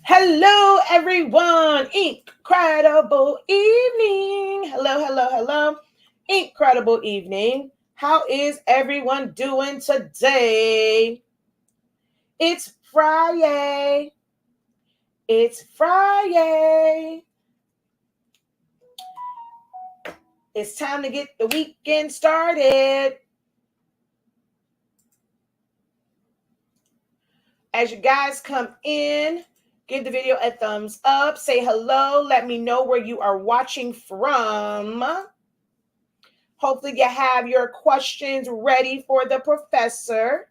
Hello, everyone. Incredible evening. Hello, hello, hello. Incredible evening. How is everyone doing today? It's Friday. It's Friday. It's time to get the weekend started. As you guys come in, give the video a thumbs up. Say hello. Let me know where you are watching from. Hopefully you have your questions ready for the professor.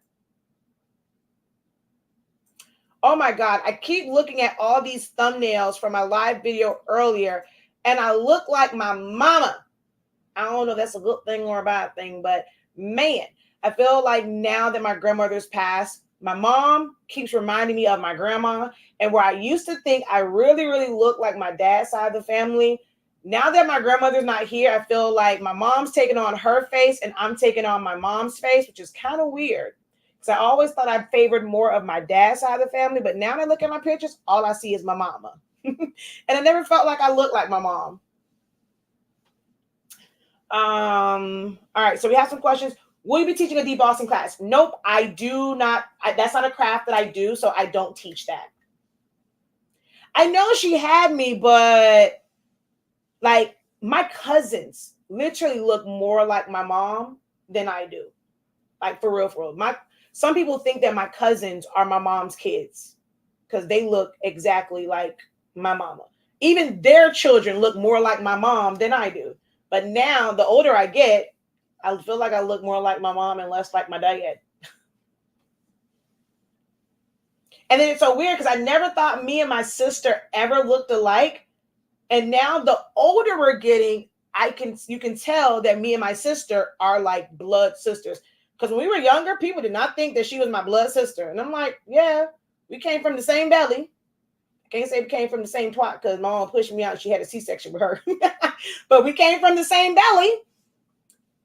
Oh my God, I keep looking at all these thumbnails from my live video earlier, and I look like my mama. I don't know if that's a good thing or a bad thing, but man, I feel like now that my grandmother's passed, my mom keeps reminding me of my grandma. And where I used to think I really, really looked like my dad's side of the family, now that my grandmother's not here, I feel like my mom's taking on her face and I'm taking on my mom's face, which is kind of weird. Because I always thought I favored more of my dad's side of the family, but now that I look at my pictures, all I see is my mama. And I never felt like I looked like my mom. All right, so we have some questions. Will you be teaching a debossing class? Nope, I do not. That's not a craft that I do, so I don't teach that. I know she had me, but like my cousins literally look more like my mom than I do. Like for real, for real. Some people think that my cousins are my mom's kids because they look exactly like my mama. Even their children look more like my mom than I do. But now, the older I get, I feel like I look more like my mom and less like my dad. And then it's so weird because I never thought me and my sister ever looked alike. And now the older we're getting, you can tell that me and my sister are like blood sisters. Because when we were younger, people did not think that she was my blood sister. And I'm like, yeah, we came from the same belly. I can't say we came from the same twat because my mom pushed me out and she had a C-section with her. But we came from the same belly.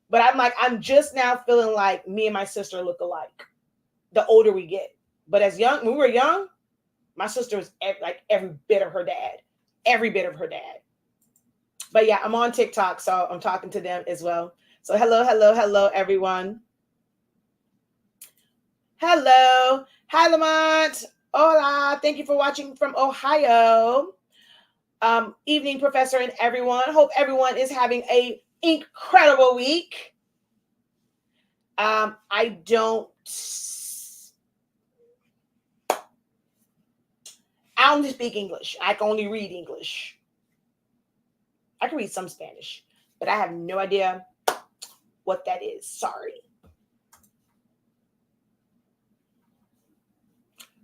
But I'm just now feeling like me and my sister look alike the older we get. But when we were young, my sister was like every bit of her dad. Every bit of her dad. But yeah, I'm on TikTok, so I'm talking to them as well. So hello, hello, hello, everyone. Hello. Hi, Lamont. Hola. Thank you for watching from Ohio. Evening, Professor, and everyone. Hope everyone is having a incredible week. I don't speak English. I can only read English. I can read some Spanish, but I have no idea what that is. Sorry.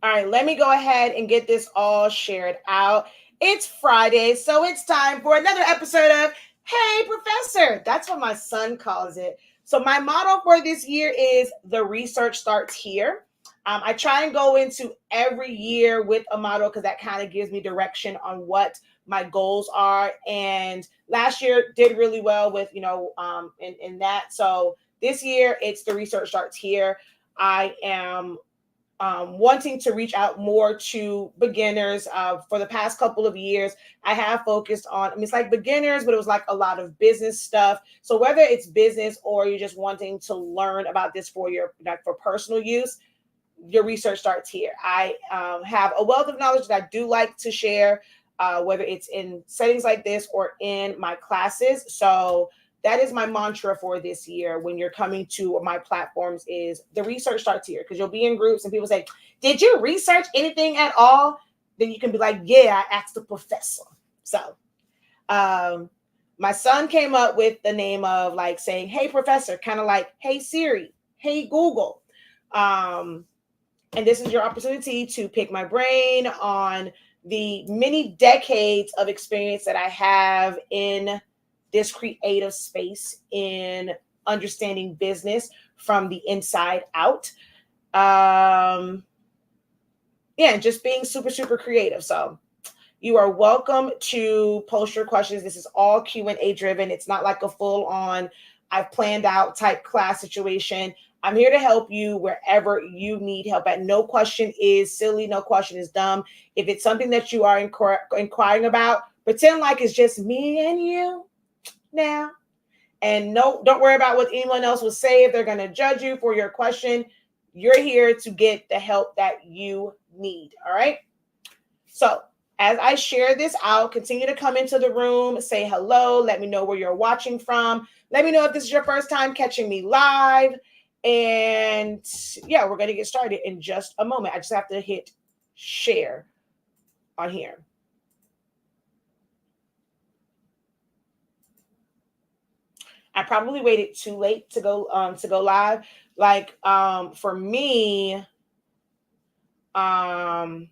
All right, let me go ahead and get this all shared out. It's Friday, so it's time for another episode of Hey Professor. That's what my son calls it. So my motto for this year is the research starts here. I try and go into every year with a motto because that kind of gives me direction on what my goals are. And last year did really well with, in that. So this year it's the research starts here. I am wanting to reach out more to beginners. For the past couple of years, I have focused on, it's like beginners, but it was like a lot of business stuff. So whether it's business or you're just wanting to learn about this for for personal use, your research starts here. I have a wealth of knowledge that I do like to share, whether it's in settings like this or in my classes. So that is my mantra for this year when you're coming to my platforms is the research starts here, because you'll be in groups and people say, did you research anything at all? Then you can be like, yeah, I asked the professor. So my son came up with the name of like saying, hey, professor, kind of like, hey, Siri, hey, Google. And this is your opportunity to pick my brain on the many decades of experience that I have in this creative space in understanding business from the inside out. Just being super, super creative. So you are welcome to post your questions. This is all Q&A driven. It's not like a full on, I've planned out type class situation. I'm here to help you wherever you need help at. No question is silly. No question is dumb. If it's something that you are inquiring about, pretend like it's just me and you now. And no, don't worry about what anyone else will say if they're going to judge you for your question. You're here to get the help that you need. All right. So as I share this out, continue to come into the room, say hello, let me know where you're watching from. Let me know if this is your first time catching me live. And yeah, we're going to get started in just a moment. I just have to hit share on here. I probably waited too late to go live. Like for me, YouTube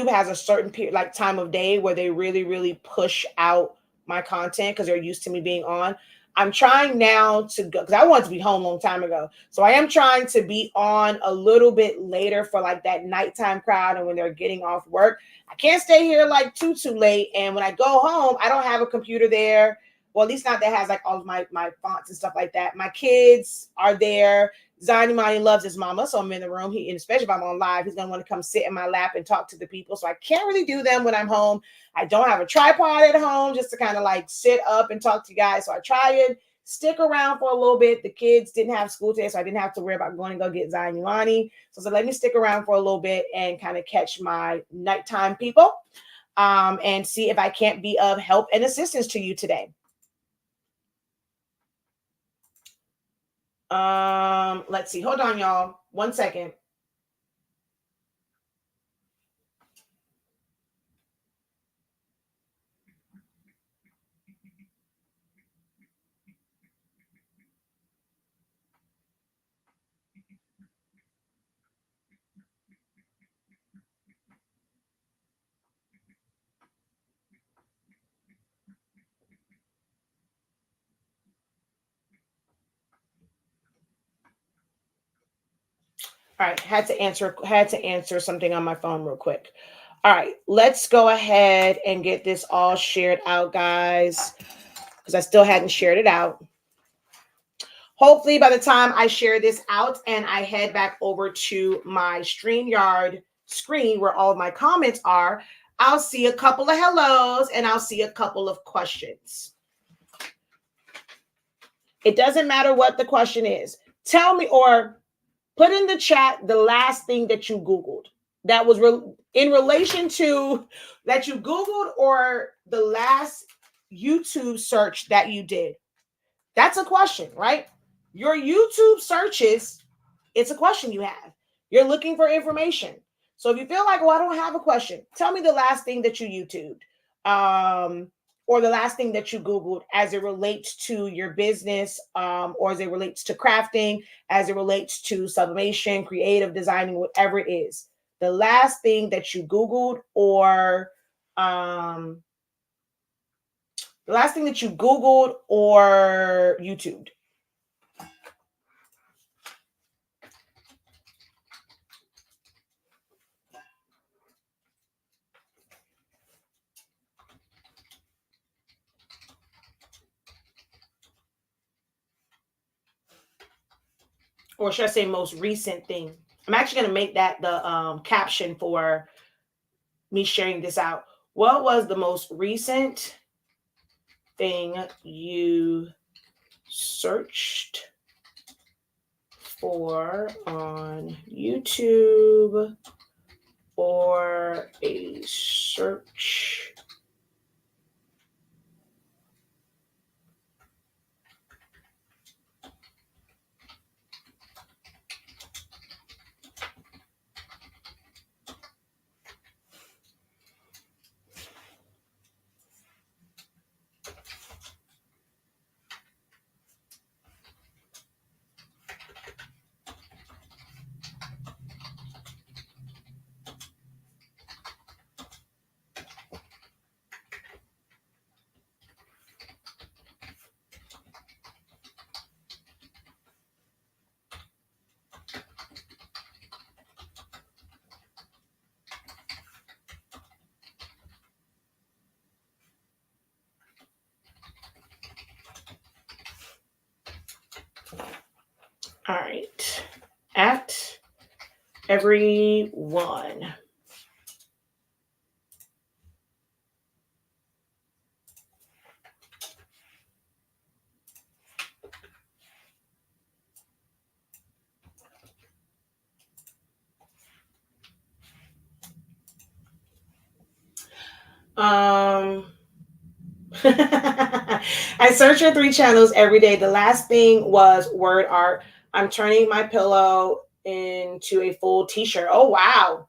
has a certain period, like time of day, where they really, really push out my content because they're used to me being on. I'm trying now to go because I wanted to be home a long time ago. So I am trying to be on a little bit later for like that nighttime crowd and when they're getting off work. I can't stay here like too late. And when I go home, I don't have a computer there. Well, at least not that has like all of my fonts and stuff like that. My kids are there. Zani loves his mama, so I'm in the room. And especially if I'm on live, he's gonna want to come sit in my lap and talk to the people. So I can't really do them when I'm home. I don't have a tripod at home just to kind of like sit up and talk to you guys. So I try and stick around for a little bit. The kids didn't have school today, so I didn't have to worry about going to go get Zani. So let me stick around for a little bit and kind of catch my nighttime people and see if I can't be of help and assistance to you today. Let's see. Hold on, y'all. 1 second. All right, had to answer something on my phone real quick. All right, let's go ahead and get this all shared out, guys, because I still hadn't shared it out. Hopefully, by the time I share this out and I head back over to my StreamYard screen where all of my comments are, I'll see a couple of hellos and I'll see a couple of questions. It doesn't matter what the question is. Tell me or put in the chat the last thing that you Googled that was in relation to that you Googled or the last YouTube search that you did. That's a question, right? Your YouTube searches, it's a question you have. You're looking for information. So if you feel like, well, I don't have a question, tell me the last thing that you YouTubed. Or the last thing that you Googled as it relates to your business, or as it relates to crafting, as it relates to sublimation, creative designing, whatever it is. The last thing that you Googled or the last thing that you Googled or YouTubed. Or should I say most recent thing? I'm actually going to make that the caption for me sharing this out. What was the most recent thing you searched for on YouTube or a search at everyone. I search for 3 channels every day. The last thing was word art. I'm turning my pillow into a full t-shirt. Oh, wow.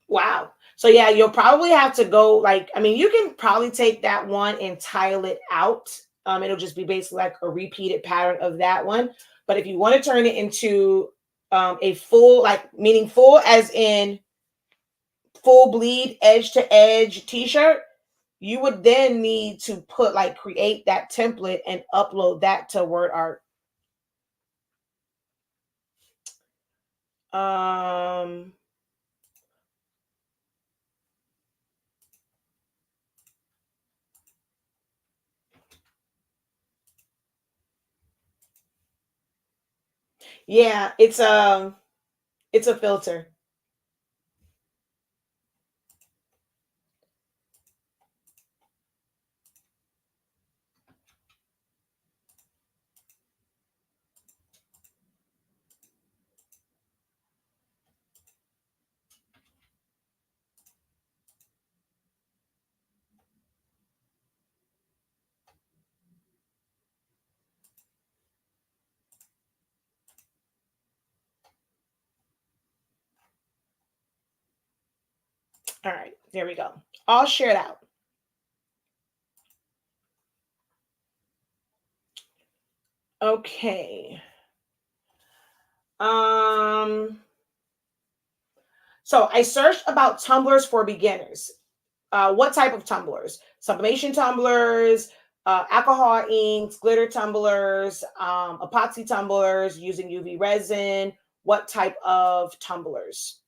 Wow. So yeah, you'll probably have to go like, I mean, you can probably take that one and tile it out. It'll just be basically like a repeated pattern of that one. But if you want to turn it into a full, like meaning full as in full bleed edge to edge t-shirt, you would then need to put like create that template and upload that to word art. Yeah, it's a filter. All right, there we go. All shared out. Okay. So I searched about tumblers for beginners. What type of tumblers? Sublimation tumblers, alcohol inks, glitter tumblers, epoxy tumblers using UV resin. What type of tumblers?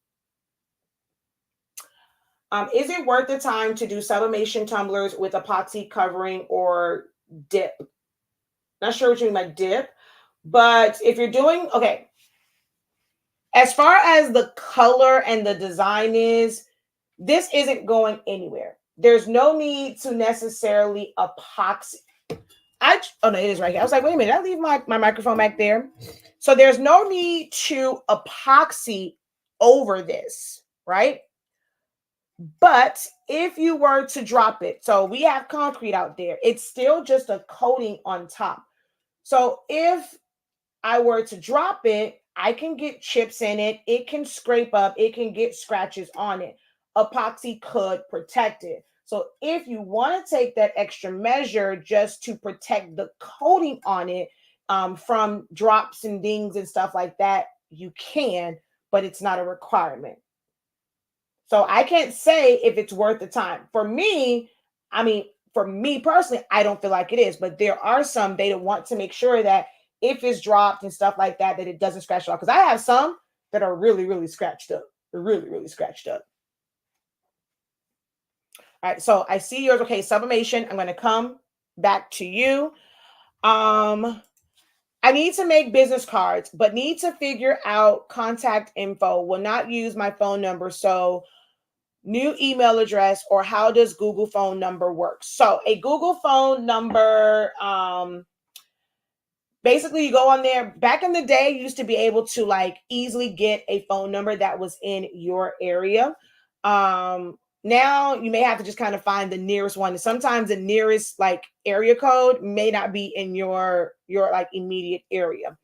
Is it worth the time to do sublimation tumblers with epoxy covering or dip? Not sure what you mean by dip, but if you're doing, okay, as far as the color and the design is, this isn't going anywhere. There's no need to necessarily epoxy. Oh no, it is right here. I was like, wait a minute, I leave my microphone back there. So there's no need to epoxy over this, right? But if you were to drop it, so we have concrete out there, it's still just a coating on top. So if I were to drop it, I can get chips in it. It can scrape up. It can get scratches on it. Epoxy could protect it. So if you want to take that extra measure just to protect the coating on it from drops and dings and stuff like that, you can, but it's not a requirement. So I can't say if it's worth the time. For me, I mean, for me personally, I don't feel like it is, but there are some they want to make sure that if it's dropped and stuff like that, that it doesn't scratch off. Because I have some that are really, really scratched up. They're really, really scratched up. All right, so I see yours. Okay, sublimation. I'm going to come back to you. I need to make business cards, but need to figure out contact info. Will not use my phone number. So new email address, or how does Google phone number work? So a Google phone number, basically you go on there. Back in the day, you used to be able to like easily get a phone number that was in your area. Now you may have to just kind of find the nearest one. And sometimes the nearest like area code may not be in your like immediate area.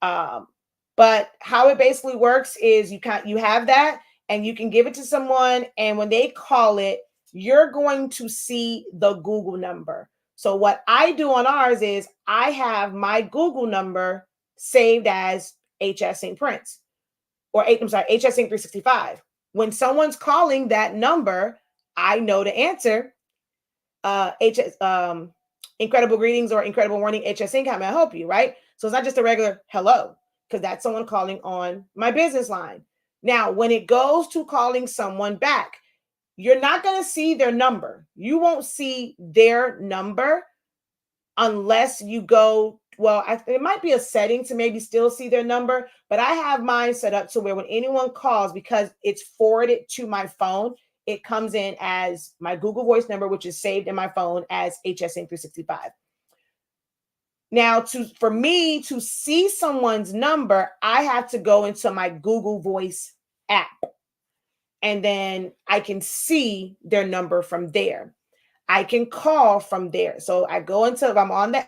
But how it basically works is you have that and you can give it to someone, and when they call it, you're going to see the Google number. So what I do on ours is I have my Google number saved as HSINK Prints, or HSINK365. When someone's calling that number, I know to answer. HS Incredible greetings or incredible morning, HSINK. How may I help you? Right. So it's not just a regular hello, because that's someone calling on my business line. Now, when it goes to calling someone back, you're not going to see their number. You won't see their number unless you go well, it might be a setting to maybe still see their number, but I have mine set up to where when anyone calls, because it's forwarded to my phone, it comes in as my Google Voice number, which is saved in my phone as HSINK365. Now, for me to see someone's number, I have to go into my Google Voice app, and then I can see their number from there. I can call from there. So I go into, if I'm on the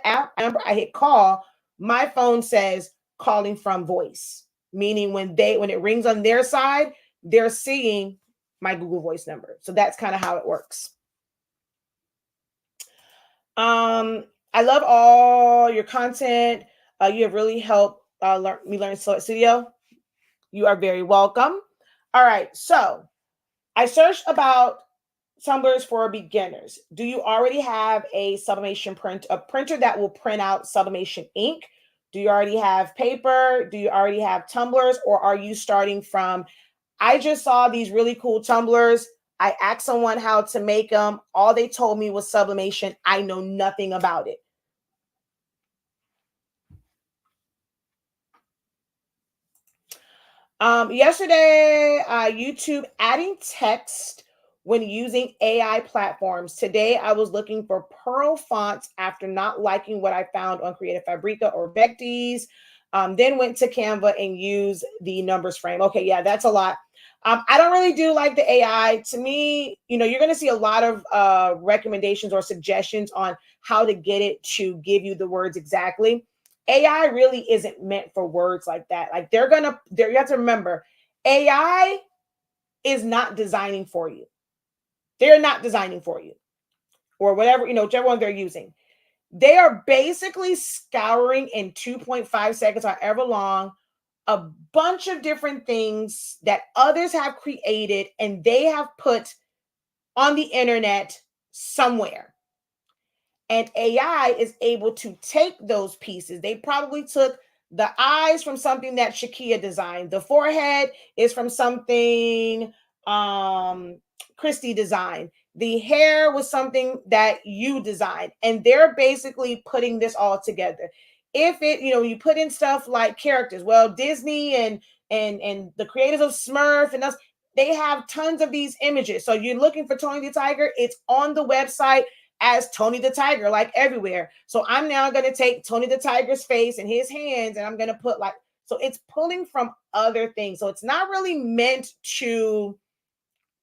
app, I hit call, my phone says calling from voice, meaning when it rings on their side, they're seeing my Google Voice number. So that's kind of how it works. I love all your content. You have really helped me learn Studio. You are very welcome. All right, so I searched about tumblers for beginners. Do you already have a sublimation a printer that will print out sublimation ink? Do you already have paper? Do you already have tumblers? Or are you starting from, I just saw these really cool tumblers. I asked someone how to make them. All they told me was sublimation. I know nothing about it. Yesterday, YouTube adding text when using AI platforms. Today, I was looking for Pearl fonts after not liking what I found on Creative Fabrica or Vectis. Then went to Canva and used the numbers frame. Okay, yeah, that's a lot. I don't really do like the AI. To me, you're going to see a lot of recommendations or suggestions on how to get it to give you the words exactly. AI really isn't meant for words like that. Like you have to remember, AI is not designing for you. They're not designing for you, or whatever, whichever one they're using. They are basically scouring in 2.5 seconds, however long, a bunch of different things that others have created and they have put on the internet somewhere. And AI is able to take those pieces. They probably took the eyes from something that Shakia designed. The forehead is from something Christy designed. The hair was something that you designed. And they're basically putting this all together. If you put in stuff like characters, well, Disney and the creators of Smurf and us, they have tons of these images. So you're looking for Tony the Tiger, it's on the website as Tony the Tiger, like everywhere. So I'm now going to take Tony the Tiger's face and his hands, and I'm going to put so it's pulling from other things. So it's not really meant to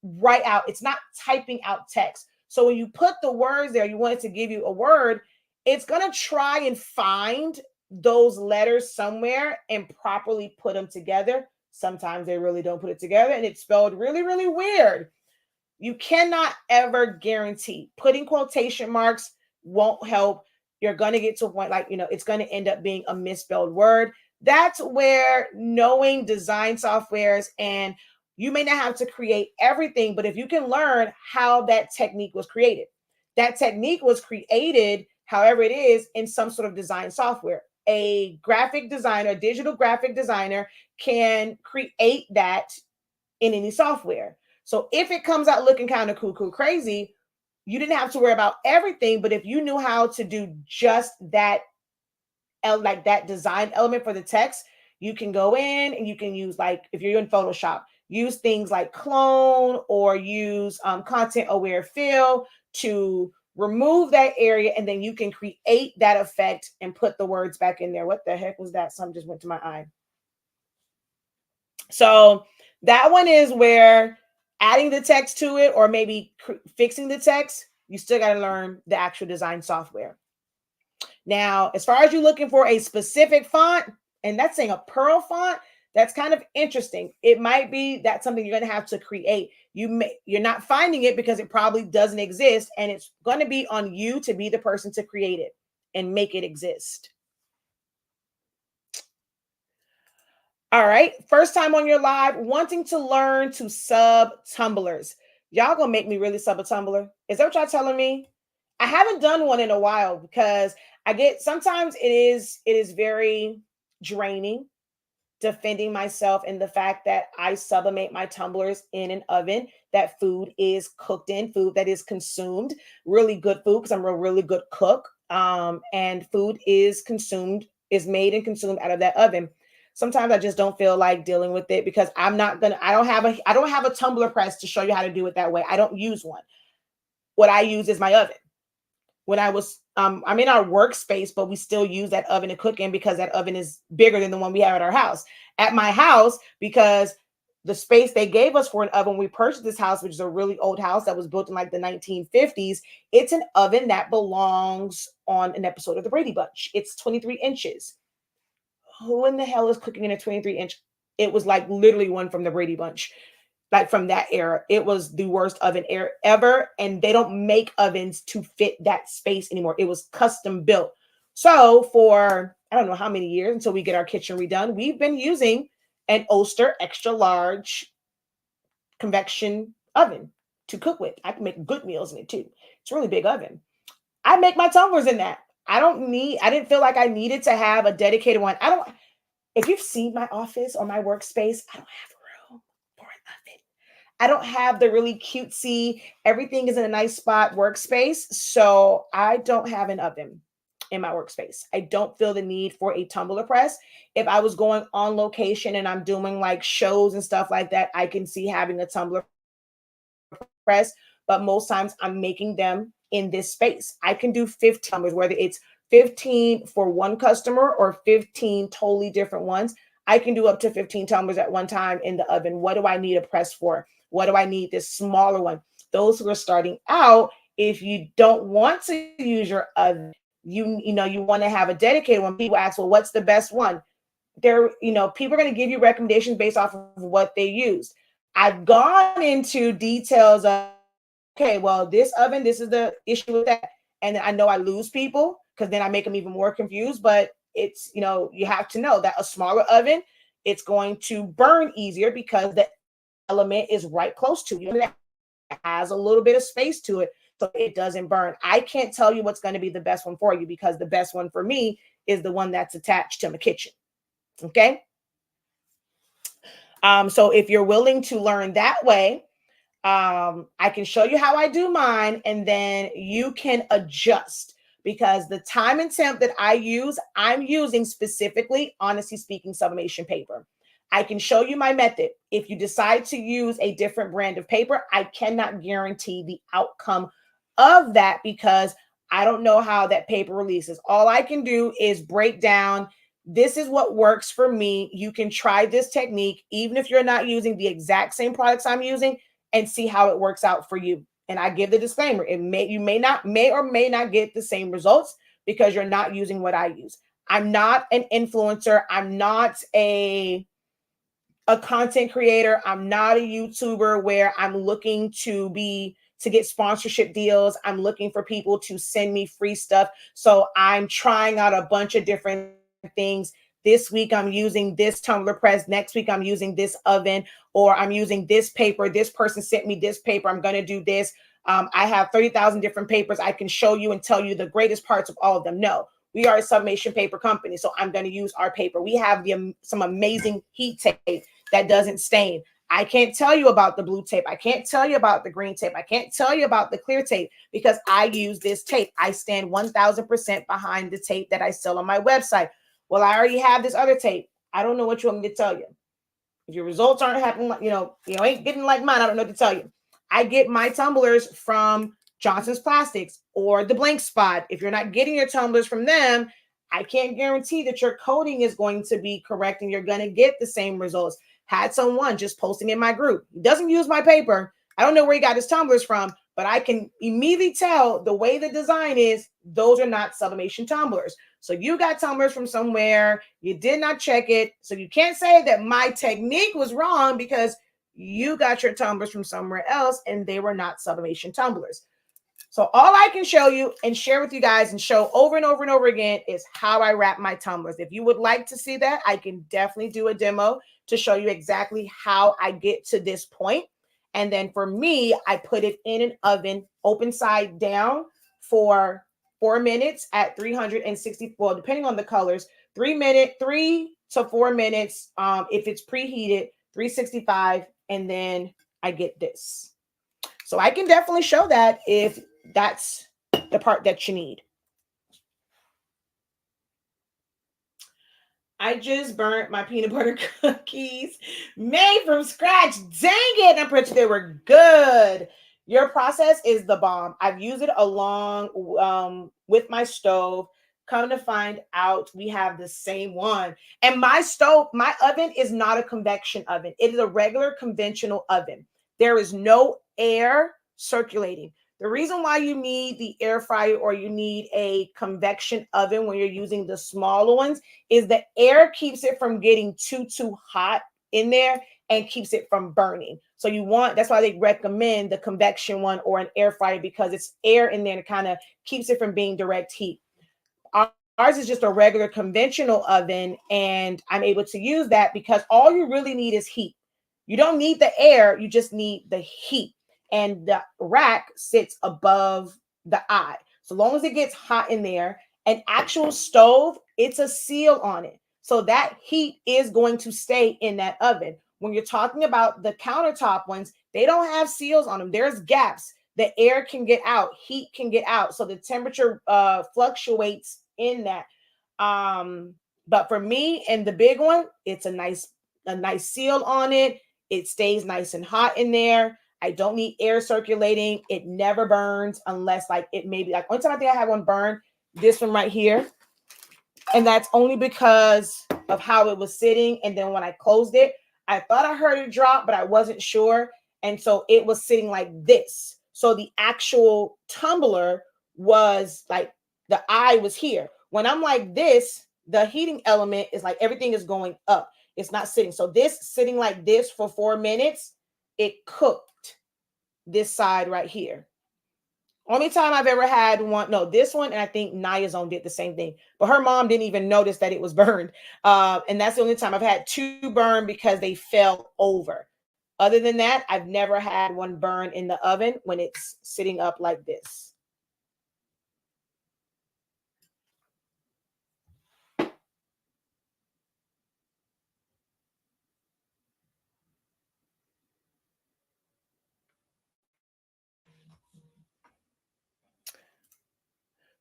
write out. It's not typing out text. So when you put the words there, you want it to give you a word, it's going to try and find those letters somewhere and properly put them together. Sometimes they really don't put it together and it's spelled really, really weird. You cannot ever guarantee. Putting quotation marks won't help. You're going to get to a point it's going to end up being a misspelled word. That's where knowing design softwares, and you may not have to create everything, but if you can learn how that technique was created, that technique was created, however it is, in some sort of design software. A graphic designer, a digital graphic designer can create that in any software. So if it comes out looking kind of cool, crazy, you didn't have to worry about everything. But if you knew how to do just that, like that design element for the text, you can go in and you can use, if you're in Photoshop, use things like clone or use content aware fill to remove that area. And then you can create that effect and put the words back in there. What the heck was that? Something just went to my eye. So that one is where adding the text to it or maybe fixing the text, you still got to learn the actual design software. Now, as far as you're looking for a specific font, and that's saying a Pearl font, that's kind of interesting. It might be that's something you're going to have to create. You're not finding it because it probably doesn't exist, and it's going to be on you to be the person to create it and make it exist. All right. First time on your live, wanting to learn to sub tumblers. Y'all gonna make me really sub a tumbler? Is that what y'all telling me? I haven't done one in a while because sometimes it is very draining defending myself in the fact that I sublimate my tumblers in an oven that food is cooked in, food that is consumed, really good food because I'm a really good cook. and food is made and consumed out of that oven. Sometimes I just don't feel like dealing with it because I don't have a tumbler press to show you how to do it that way. I don't use one. What I use is my oven. When I'm in our workspace, but we still use that oven to cook in because that oven is bigger than the one we have at our house. At my house, because the space they gave us for an oven when we purchased this house, which is a really old house that was built in like the 1950s, it's an oven that belongs on an episode of the Brady Bunch. It's 23 inches. Who in the hell is cooking in a 23-inch? It was like literally one from the Brady Bunch, like from that era. It was the worst oven ever. And they don't make ovens to fit that space anymore. It was custom built. So for, I don't know how many years until we get our kitchen redone, we've been using an Oster extra large convection oven to cook with. I can make good meals in it too. It's a really big oven. I make my tumblers in that. I didn't feel like I needed to have a dedicated one. If you've seen my office or my workspace, I don't have room for an oven. I don't have the really cutesy, everything is in a nice spot workspace. So I don't have an oven in my workspace. I don't feel the need for a tumbler press. If I was going on location and I'm doing like shows and stuff like that, I can see having a tumbler press, but most times I'm making them in this space. I can do 15 tumblers, whether it's 15 for one customer or 15 totally different ones. I can do up to 15 tumblers at one time in the oven. What do I need a press for? What do I need this smaller one? Those who are starting out, if you don't want to use your oven, you want to have a dedicated one. People ask, well, what's the best one? People are going to give you recommendations based off of what they used. I've gone into details of, okay, well, this oven, this is the issue with that. And then I know I lose people because then I make them even more confused. But it's, you have to know that a smaller oven, it's going to burn easier because the element is right close to you. It has a little bit of space to it, so it doesn't burn. I can't tell you what's going to be the best one for you because the best one for me is the one that's attached to my kitchen. Okay. So if you're willing to learn that way, I can show you how I do mine, and then you can adjust because the time and temp that I'm using specifically, honestly speaking, sublimation paper. I can show you my method. If you decide to use a different brand of paper, I cannot guarantee the outcome of that because I don't know how that paper releases. All I can do is break down, this is what works for me. You can try this technique, even if you're not using the exact same products I'm using, and see how it works out for you. And I give the disclaimer, you may or may not get the same results because you're not using what I use. I'm not an influencer. I'm not a content creator. I'm not a YouTuber where I'm looking to get sponsorship deals. I'm looking for people to send me free stuff. So I'm trying out a bunch of different things. This week I'm using this tumbler press. Next week I'm using this oven, or I'm using this paper. This person sent me this paper. I'm going to do this. I have 30,000 different papers. I can show you and tell you the greatest parts of all of them. No, we are a sublimation paper company, so I'm going to use our paper. We have some amazing heat tape that doesn't stain. I can't tell you about the blue tape. I can't tell you about the green tape. I can't tell you about the clear tape because I use this tape. I stand 1,000% behind the tape that I sell on my website. Well, I already have this other tape. I don't know what you want me to tell you. If your results aren't happening, ain't getting like mine, I don't know what to tell you. I get my tumblers from Johnson's Plastics or the Blank Spot. If you're not getting your tumblers from them, I can't guarantee that your coating is going to be correct and you're going to get the same results. Had someone just posting in my group. He doesn't use my paper. I don't know where he got his tumblers from, but I can immediately tell the way the design is, those are not sublimation tumblers. So you got tumblers from somewhere, you did not check it. So you can't say that my technique was wrong because you got your tumblers from somewhere else and they were not sublimation tumblers. So all I can show you and share with you guys and show over and over and over again is how I wrap my tumblers. If you would like to see that, I can definitely do a demo to show you exactly how I get to this point. And then for me, I put it in an oven, open side down for 4 minutes at 360, well, depending on the colors, 3 to 4 minutes. If it's preheated, 365, and then I get this. So I can definitely show that if that's the part that you need. I just burnt my peanut butter cookies made from scratch. Dang it. I'm pretty sure they were good. Your process is the bomb. I've used it along with my stove. Come to find out, we have the same one. And my stove, my oven is not a convection oven. It is a regular conventional oven. There is no air circulating. The reason why you need the air fryer or you need a convection oven when you're using the smaller ones is the air keeps it from getting too hot in there and keeps it from burning. So you want, that's why they recommend the convection one or an air fryer, because it's air in there and it kind of keeps it from being direct heat. Ours is just a regular conventional oven, and I'm able to use that because all you really need is heat. You don't need the air, you just need the heat. And the rack sits above the eye. So long as it gets hot in there, an actual stove, it's a seal on it. So that heat is going to stay in that oven. When you're talking about the countertop ones, they don't have seals on them. There's gaps. The air can get out, heat can get out. So the temperature fluctuates in that. But for me and the big one, it's a nice seal on it. It stays nice and hot in there. I don't need air circulating. It never burns unless like it maybe like only time I think I had one burn, this one right here. And that's only because of how it was sitting. And then when I closed it, I thought I heard it drop, but I wasn't sure. And so it was sitting like this. So the actual tumbler was like the eye was here. When I'm like this, the heating element is like everything is going up. It's not sitting. So this sitting like this for 4 minutes, it cooked this side right here. Only time I've ever had one, no, this one, and I think Naya's own did the same thing, but her mom didn't even notice that it was burned. And that's the only time I've had 2 burn because they fell over. Other than that, I've never had one burn in the oven when it's sitting up like this.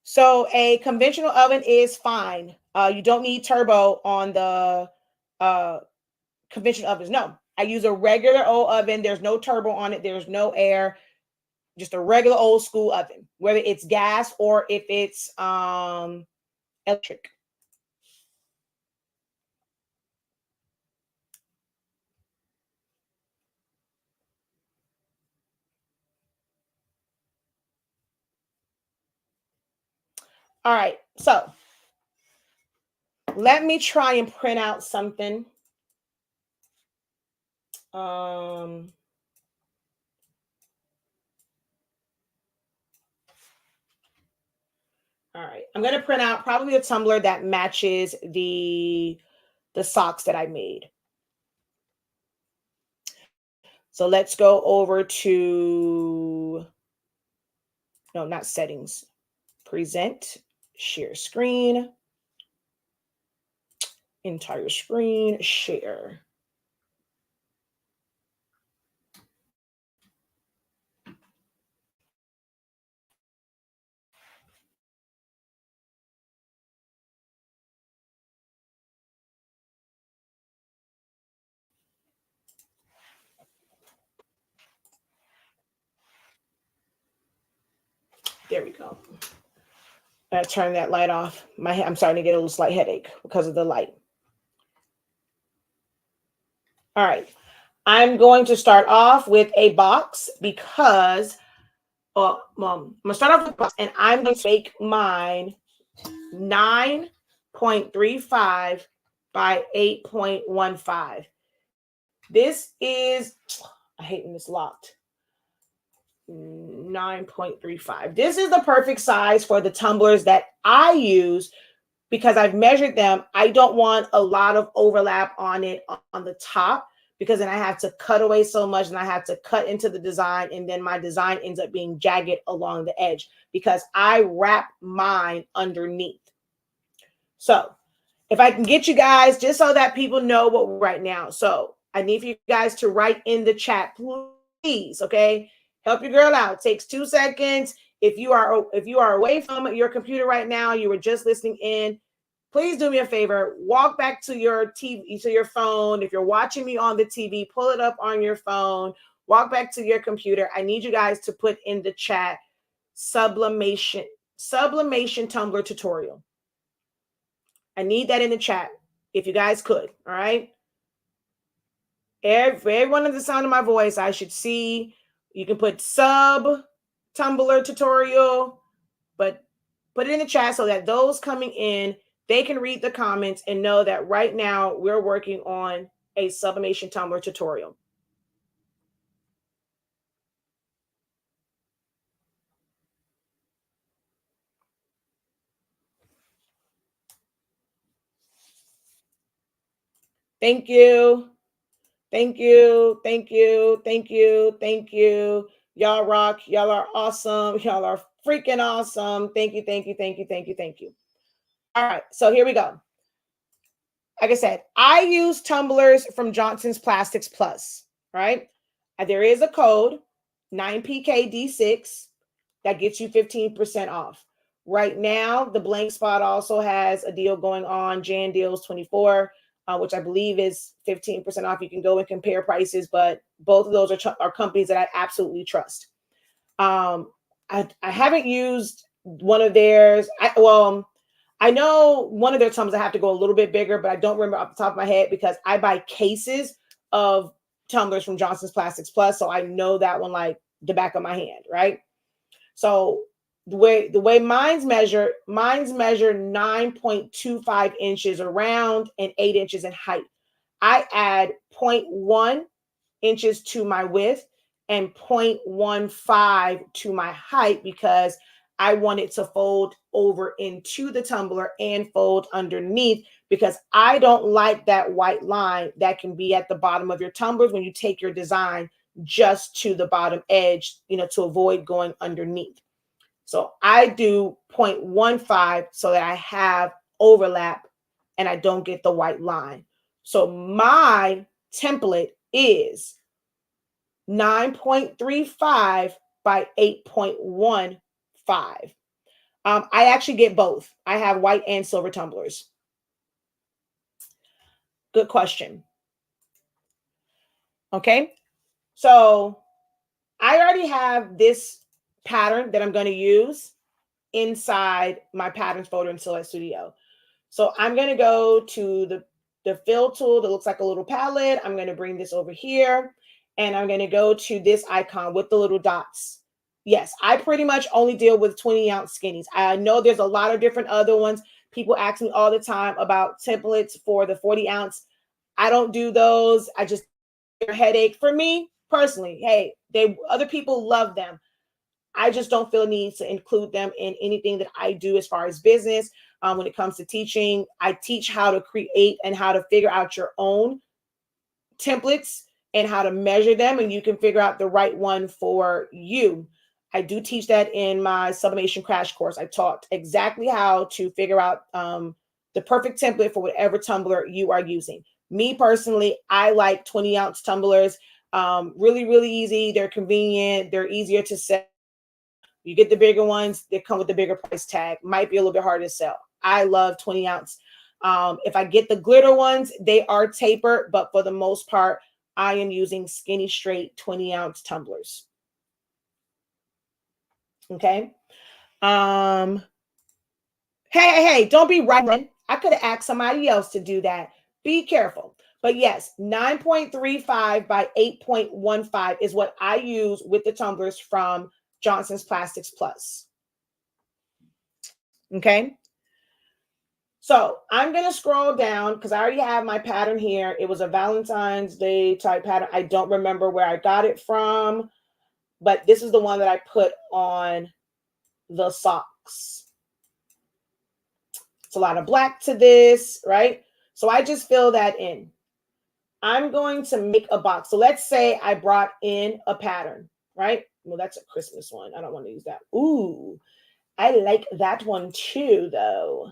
So a conventional oven is fine. You don't need turbo on the conventional ovens. No, I use a regular old oven. There's no turbo on it. There's no air. Just a regular old school oven, whether it's gas or if it's electric. All right, so let me try and print out something. All right, I'm going to print out probably a tumbler that matches the socks that I made. So let's go over to, no, not settings, present, share screen, entire screen, share. There we go. I turn that light off. I'm starting to get a little slight headache because of the light. All right. I'm going to start off with a box because I'm going to start off with a box and I'm going to make mine 9.35 by 8.15. This is, I hate when it's locked. 9.35. This is the perfect size for the tumblers that I use because I've measured them. I don't want a lot of overlap on it on the top because then I have to cut away so much and I have to cut into the design and then my design ends up being jagged along the edge because I wrap mine underneath. So if I can get you guys, just so that people know what we're right now. So I need for you guys to write in the chat, please, okay? Help your girl out. It takes 2 seconds. If you are away from your computer right now, you were just listening in, please do me a favor. Walk back to your TV, to your phone. If you're watching me on the TV, pull it up on your phone. Walk back to your computer. I need you guys to put in the chat sublimation tumbler tutorial. I need that in the chat if you guys could. All right. Everyone in the sound of my voice, I should see. You can put sub tumbler tutorial, but put it in the chat so that those coming in, they can read the comments and know that right now we're working on a sublimation tumbler tutorial. Thank you. Thank you. Thank you. Thank you. Thank you. Y'all rock. Y'all are awesome. Y'all are freaking awesome. Thank you. Thank you. Thank you. Thank you. Thank you. All right. So here we go. Like I said, I use tumblers from Johnson's Plastics Plus, right? There is a code, 9PKD6, that gets you 15% off. Right now, the Blank Spot also has a deal going on, Jan Deals 24, which I believe is 15% off. You can go and compare prices, but both of those are companies that I absolutely trust. I haven't used one of theirs. I know one of their tumblers I have to go a little bit bigger, but I don't remember off the top of my head because I buy cases of tumblers from Johnson's Plastics Plus, so I know that one like the back of my hand, right? So the way mine's measure 9.25 inches around and 8 inches in height. I add 0.1 inches to my width and 0.15 to my height because I want it to fold over into the tumbler and fold underneath because I don't like that white line that can be at the bottom of your tumblers when you take your design just to the bottom edge, to avoid going underneath. So I do 0.15 so that I have overlap and I don't get the white line. So my template is 9.35 by 8.15. I actually get both. I have white and silver tumblers. Good question. Okay. So I already have this pattern that I'm going to use inside my patterns folder in Silhouette Studio. So I'm going to go to the fill tool that looks like a little palette. I'm going to bring this over here and I'm going to go to this icon with the little dots. Yes, I pretty much only deal with 20-ounce skinnies. I know there's a lot of different other ones. People ask me all the time about templates for the 40-ounce. I don't do those. I just get a headache. For me personally, hey, other people love them. I just don't feel a need to include them in anything that I do as far as business. When it comes to teaching, I teach how to create and how to figure out your own templates and how to measure them, and you can figure out the right one for you. I do teach that in my sublimation crash course. I taught exactly how to figure out the perfect template for whatever tumbler you are using. Me personally, I like 20-ounce tumblers. Really, really easy. They're convenient. They're easier to sell. You get the bigger ones, they come with the bigger price tag. Might be a little bit harder to sell. I love 20-ounce. If I get the glitter ones, they are tapered, but for the most part, I am using skinny straight 20-ounce tumblers. Okay. Hey, don't be running. I could have asked somebody else to do that. Be careful. But yes, 9.35 by 8.15 is what I use with the tumblers from Johnson's Plastics Plus. Okay. So I'm going to scroll down because I already have my pattern here. It was a Valentine's Day type pattern. I don't remember where I got it from, but this is the one that I put on the socks. It's a lot of black to this, right? So I just fill that in. I'm going to make a box. So let's say I brought in a pattern, right? Well, that's a Christmas one. I don't want to use that. Ooh, I like that one too, though.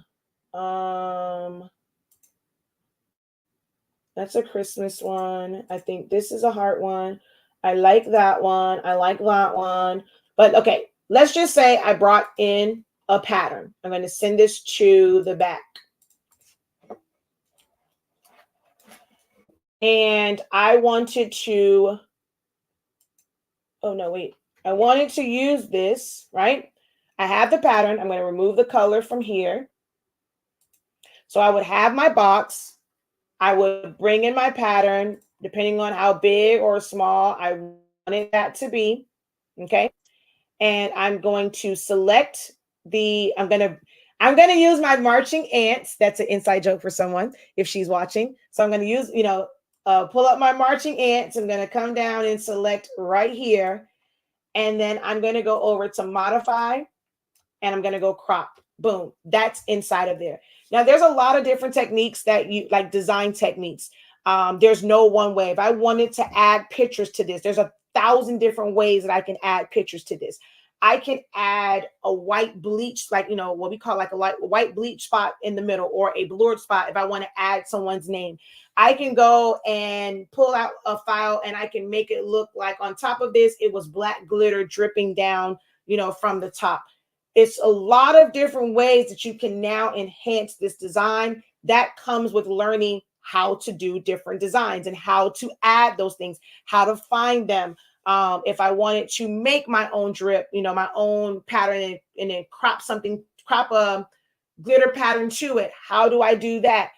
That's a Christmas one. I think this is a heart one. I like that one. I like that one. But okay, let's just say I brought in a pattern. I'm going to send this to the back. And I wanted to, oh no, wait. I wanted to use this, right? I have the pattern. I'm going to remove the color from here. So I would have my box. I would bring in my pattern, depending on how big or small I wanted that to be. Okay. And I'm going to select I'm going to use my marching ants. That's an inside joke for someone if she's watching. So I'm going to use, pull up my marching ants. I'm going to come down and select right here. And then I'm going to go over to modify and I'm going to go crop. Boom. That's inside of there. Now, there's a lot of different techniques that you like, design techniques. There's no one way. If I wanted to add pictures to this, there's 1,000 different ways that I can add pictures to this. I can add a white bleach, like, what we call like a white bleach spot in the middle, or a blurred spot if I want to add someone's name. I can go and pull out a file and I can make it look like on top of this, it was black glitter dripping down, from the top. It's a lot of different ways that you can now enhance this design. That comes with learning how to do different designs and how to add those things, how to find them. If I wanted to make my own drip, my own pattern, and then crop a glitter pattern to it, how do I do that?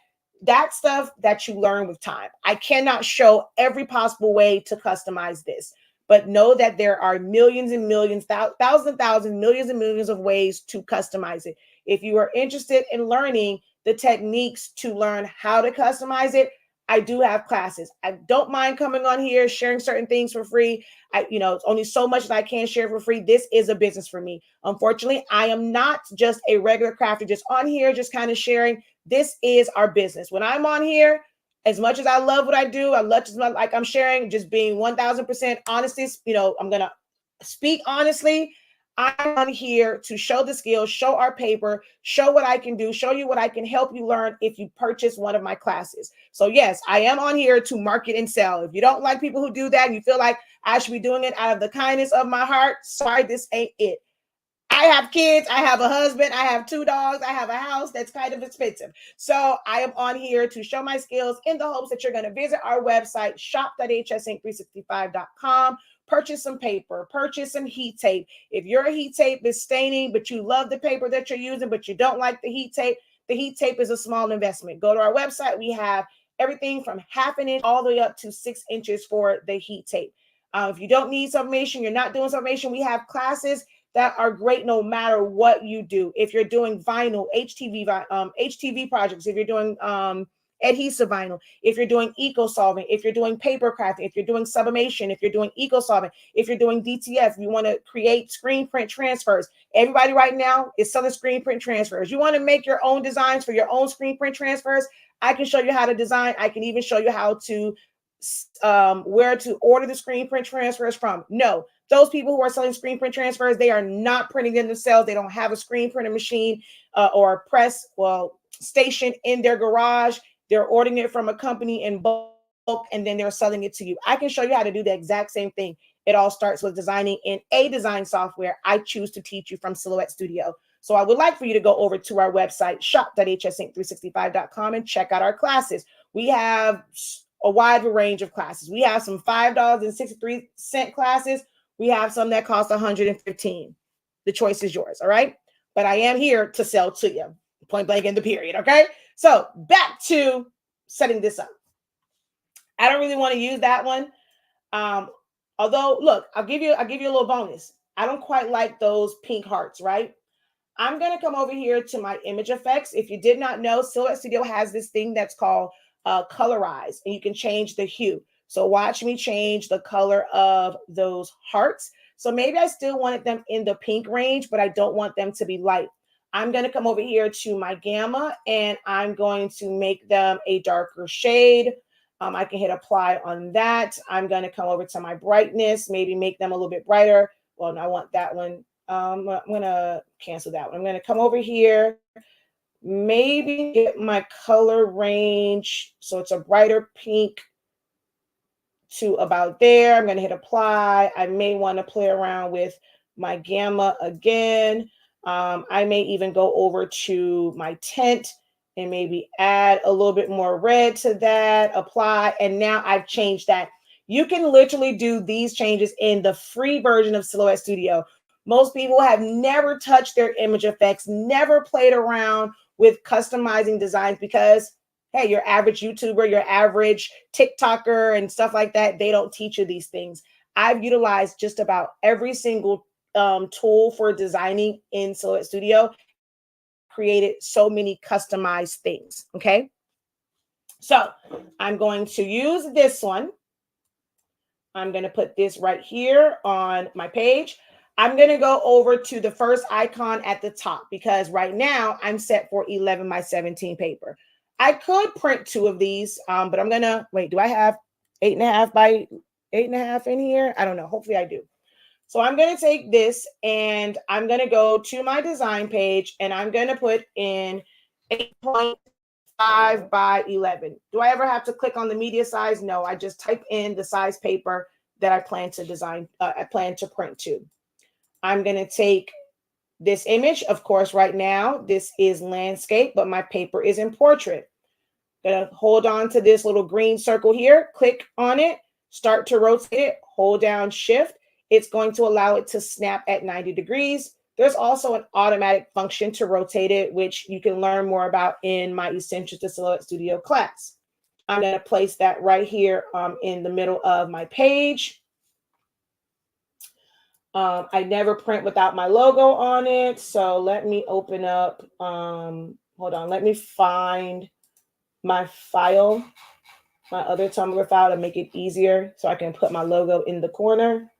That stuff that you learn with time. I cannot show every possible way to customize this, but know that there are millions and millions, thousands and thousands, millions and millions of ways to customize it. If you are interested in learning the techniques to learn how to customize it, I do have classes. I don't mind coming on here, sharing certain things for free. It's only so much that I can share for free. This is a business for me. Unfortunately, I am not just a regular crafter, just on here, just kind of sharing. This is our business. When I'm on here, as much as I love what I do, I love just like I'm sharing, just being 1,000% honesty. I'm going to speak honestly. I'm on here to show the skills, show our paper, show what I can do, show you what I can help you learn if you purchase one of my classes. So yes, I am on here to market and sell. If you don't like people who do that and you feel like I should be doing it out of the kindness of my heart, sorry, this ain't it. I have kids, I have a husband, I have 2 dogs, I have a house that's kind of expensive. So I am on here to show my skills in the hopes that you're going to visit our website, shop.hsink365.com, purchase some paper, purchase some heat tape. If your heat tape is staining, but you love the paper that you're using, but you don't like the heat tape is a small investment. Go to our website. We have everything from 1/2 inch all the way up to 6 inches for the heat tape. If you don't need sublimation, you're not doing sublimation, we have classes that are great no matter what you do. If you're doing vinyl, HTV projects, if you're doing adhesive vinyl, if you're doing eco-solving, if you're doing paper crafting, if you're doing sublimation, if you're doing eco-solving, if you're doing DTF, you want to create screen print transfers. Everybody right now is selling screen print transfers. You want to make your own designs for your own screen print transfers? I can show you how to design. I can even show you how to where to order the screen print transfers from. No, those people who are selling screen print transfers, they are not printing them themselves. They don't have a screen printer machine or a press station in their garage. They're ordering it from a company in bulk and then they're selling it to you. I can show you how to do the exact same thing. It all starts with designing in a design software I choose to teach you from Silhouette Studio. So I would like for you to go over to our website, shop.hsink365.com, and check out our classes. We have a wide range of classes. We have some $5.63 classes. We have some that cost $115. The choice is yours, all right? But I am here to sell to you, point blank in the period, okay? So back to setting this up. I don't really want to use that one. Although, look, I'll give you a little bonus. I don't quite like those pink hearts, right? I'm going to come over here to my image effects. If you did not know, Silhouette Studio has this thing that's called colorize, and you can change the hue. So watch me change the color of those hearts. So maybe I still wanted them in the pink range, but I don't want them to be light. I'm going to come over here to my gamma, and I'm going to make them a darker shade. I can hit apply on that. I'm going to come over to my brightness, maybe make them a little bit brighter. Well, no, I want that one. I'm going to cancel that one. I'm going to come over here, maybe get my color range so it's a brighter pink to about there. I'm going to hit apply. I may want to play around with my gamma again. I may even go over to my tint and maybe add a little bit more red to that, apply, and now I've changed that. You can literally do these changes in the free version of Silhouette Studio. Most people have never touched their image effects, never played around with customizing designs because, hey, your average YouTuber, your average TikToker and stuff like that, they don't teach you these things. I've utilized just about every single tool for designing in Silhouette Studio, created so many customized things. Okay. So I'm going to use this one. I'm going to put this right here on my page. I'm going to go over to the first icon at the top because right now I'm set for 11 by 17 paper. I could print two of these, but I'm going to wait. Do I have 8.5 by 8.5 in here? I don't know. Hopefully I do. So I'm going to take this and I'm going to go to my design page and I'm going to put in 8.5 by 11. Do I ever have to click on the media size? No, I just type in the size paper that I plan to design, I plan to print to. I'm going to take this image. Of course, right now, this is landscape, but my paper is in portrait. Gonna hold on to this little green circle here, click on it, start to rotate it, hold down shift. It's going to allow it to snap at 90 degrees. There's also an automatic function to rotate it, which you can learn more about in my Essentials to Silhouette Studio class. I'm going to place that right here in the middle of my page. I never print without my logo on it. So let me open up, hold on, let me find my file, my other Tumblr file to make it easier so I can put my logo in the corner.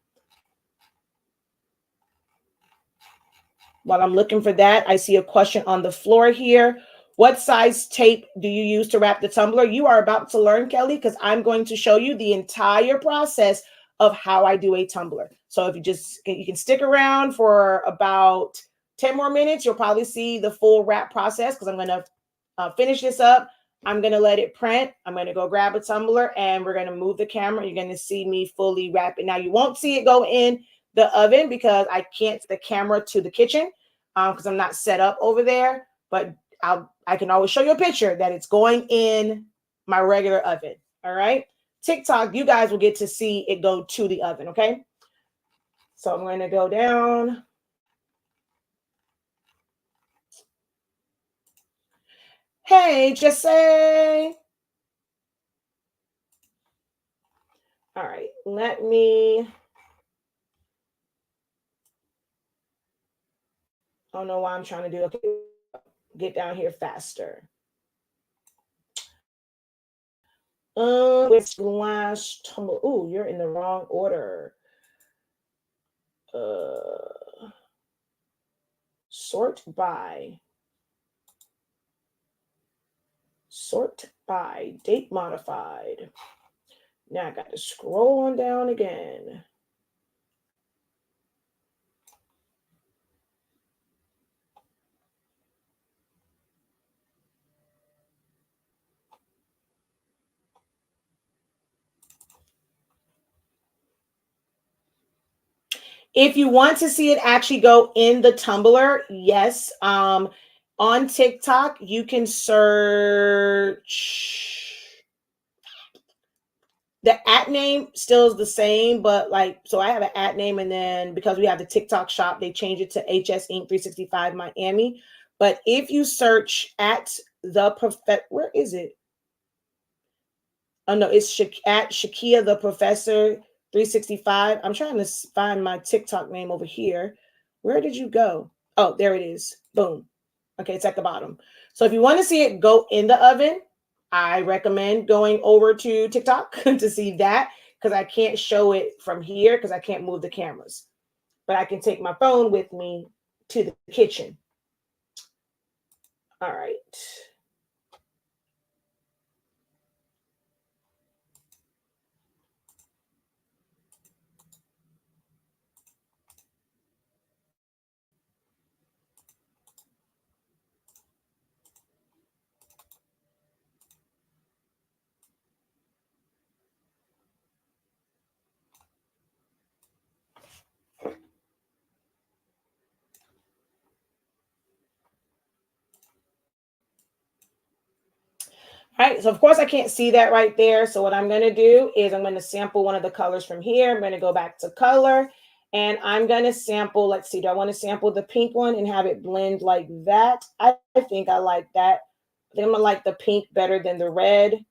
While I'm looking for that, I see a question on the floor here. What size tape do you use to wrap the tumbler? You are about to learn, Kelly, because I'm going to show you the entire process of how I do a tumbler. So if you can stick around for about 10 more minutes, you'll probably see the full wrap process because I'm going to finish this up. I'm going to let it print. I'm going to go grab a tumbler and we're going to move the camera. You're going to see me fully wrap it. Now you won't see it go in the oven because I can't the camera to the kitchen because I'm not set up over there, but I can always show you a picture that it's going in my regular oven. All right. TikTok, you guys will get to see it go to the oven. Okay. So I'm going to go down. Hey, Jesse. All right. Let me. I don't know why I'm trying to do. Okay. Get down here faster. With slash tumble. Ooh, you're in the wrong order. Sort by. Sort by date modified. Now I got to scroll on down again. If you want to see it actually go in the tumbler, yes. On TikTok, you can search. The at name still is the same, but so I have an at name, and then because we have the TikTok shop, they changed it to HS Ink 365 Miami. But if you search at the Professor, where is it? Oh no, it's at Shakia the Professor 365. I'm trying to find my TikTok name over here. Where did you go? Oh, there it is. Boom. Okay, it's at the bottom. So if you want to see it go in the oven, I recommend going over to TikTok to see that because I can't show it from here because I can't move the cameras. But I can take my phone with me to the kitchen. All right. All right, so of course I can't see that right there. So what I'm going to do is I'm going to sample one of the colors from here. I'm going to go back to color and I'm going to sample, let's see, do I want to sample the pink one and have it blend like that? I think I like that. I think I'm going to like the pink better than the red.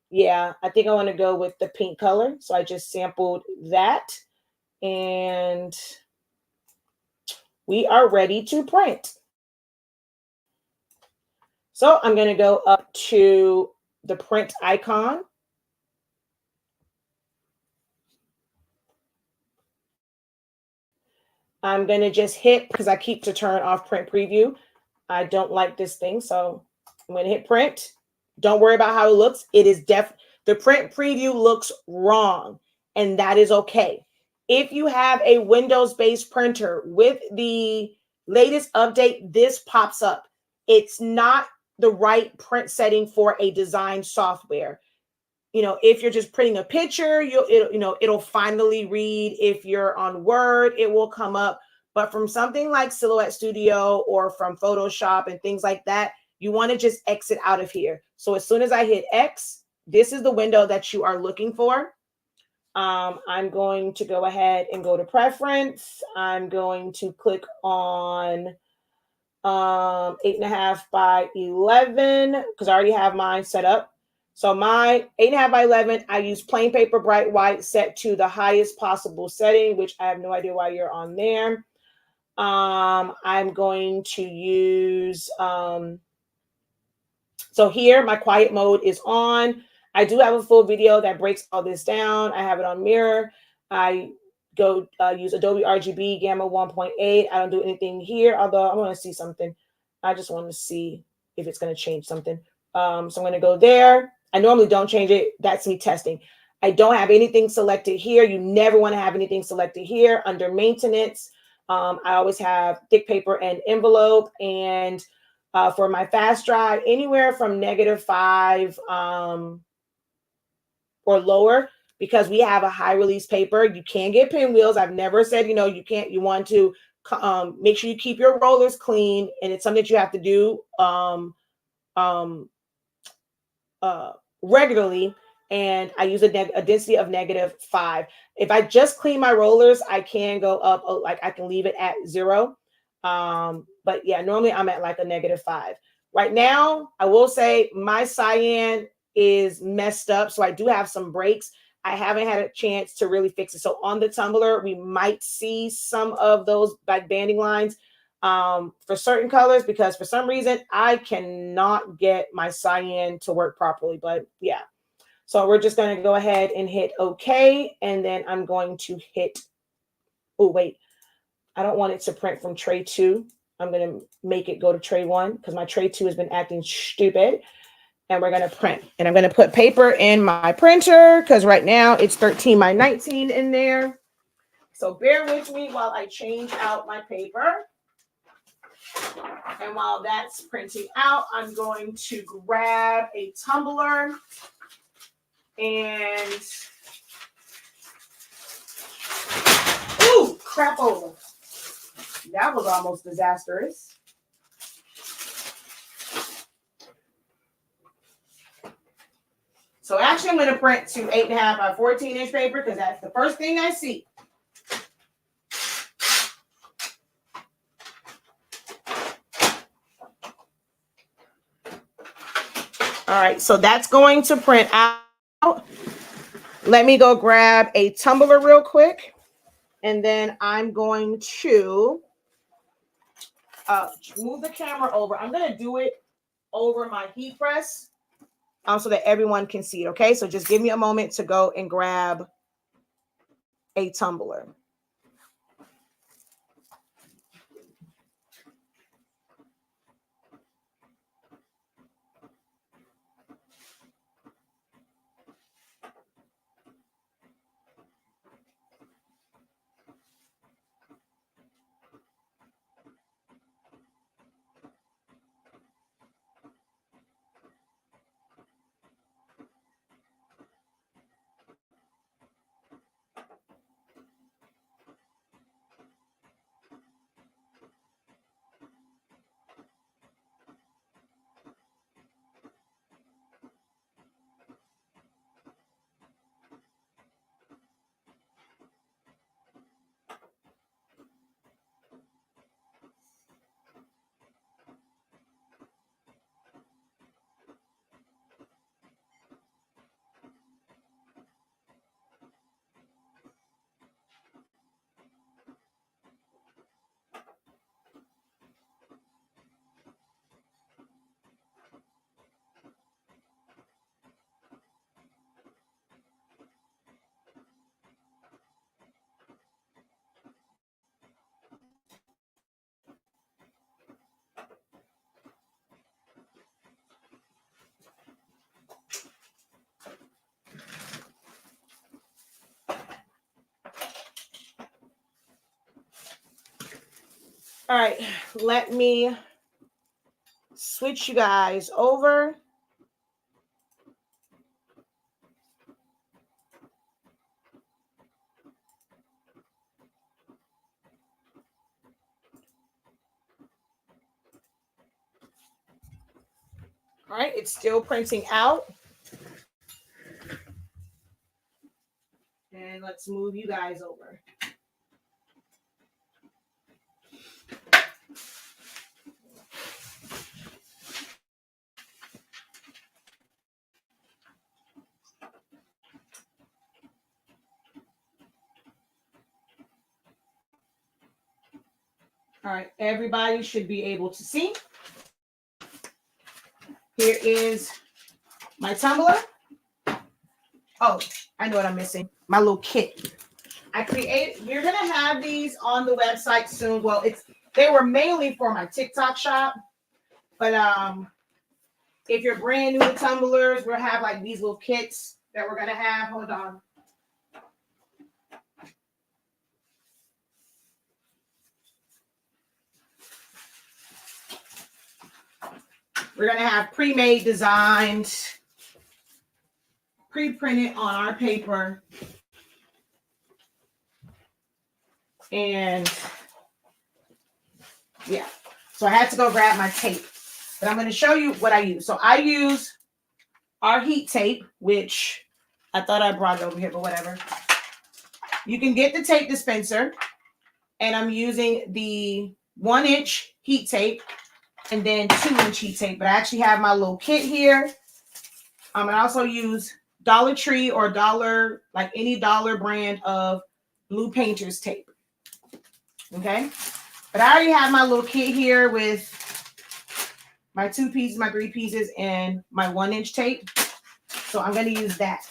Yeah, I think I want to go with the pink color. So I just sampled that and we are ready to print. So I'm going to go up to the print icon. I'm going to just hit, because I keep to turn off print preview. I don't like this thing. So I'm going to hit print. Don't worry about how it looks. It is the print preview looks wrong, and that is okay. If you have a Windows-based printer with the latest update, this pops up. It's not the right print setting for a design software. If you're just printing a picture, it'll finally read. If you're on Word, it will come up. But from something like Silhouette Studio or from Photoshop and things like that, you want to just exit out of here. So as soon as I hit X, this is the window that you are looking for. I'm going to go ahead and go to Preference. I'm going to click on 8.5 by 11 because I already have mine set up. So my 8.5 by 11, I use plain paper bright white set to the highest possible setting, which I have no idea why you're on there. I'm going to use, so here my quiet mode is on. I do have a full video that breaks all this down. I have it on Mirror. I go use Adobe RGB Gamma 1.8. I don't do anything here, although I want to see something. I just want to see if it's going to change something. So I'm going to go there. I normally don't change it. That's me testing. I don't have anything selected here. You never want to have anything selected here. Under maintenance, I always have thick paper and envelope. And for my fast drive, anywhere from -5 or lower, because we have a high release paper. You can get pinwheels. I've never said, you can't. You want to make sure you keep your rollers clean, and it's something that you have to do regularly. And I use a density of -5. If I just clean my rollers, I can go up, like I can leave it at 0. But yeah, normally I'm at like a -5. Right now, I will say my cyan is messed up. So I do have some breaks. I haven't had a chance to really fix it. So on the tumbler, we might see some of those like banding lines for certain colors, because for some reason I cannot get my cyan to work properly. But yeah, so we're just going to go ahead and hit OK. And then I'm going to hit, oh, wait, I don't want it to print from tray 2. I'm going to make it go to tray 1 because my tray 2 has been acting stupid. And we're going to print. And I'm going to put paper in my printer because right now it's 13 by 19 in there. So bear with me while I change out my paper. And while that's printing out, I'm going to grab a tumbler and, ooh, crap over. That was almost disastrous. So actually I'm going to print to 8.5 by 14 inch paper because that's the first thing I see. All right, so that's going to print out. Let me go grab a tumbler real quick. And then I'm going to move the camera over. I'm going to do it over my heat press so that everyone can see it, okay? So just give me a moment to go and grab a tumbler. All right, let me switch you guys over. All right, it's still printing out. And let's move you guys over. All right, everybody should be able to see. Here is my tumbler. Oh, I know what I'm missing. My little kit. We're gonna have these on the website soon. Well, they were mainly for my TikTok shop, but if you're brand new to tumblers, we'll have like these little kits that we're gonna have. Hold on. We're gonna have pre-made designs, pre-printed on our paper, and yeah. So I had to go grab my tape, but I'm going to show you what I use. So I use our heat tape, which I thought I brought it over here, but whatever. You can get the tape dispenser, and I'm using the 1-inch heat tape and then 2-inch heat tape, but I actually have my little kit here. I also use Dollar Tree or like any dollar brand of blue painter's tape. Okay. But I already have my little kit here with my 2 pieces, my 3 pieces, and my 1-inch tape. So I'm going to use that.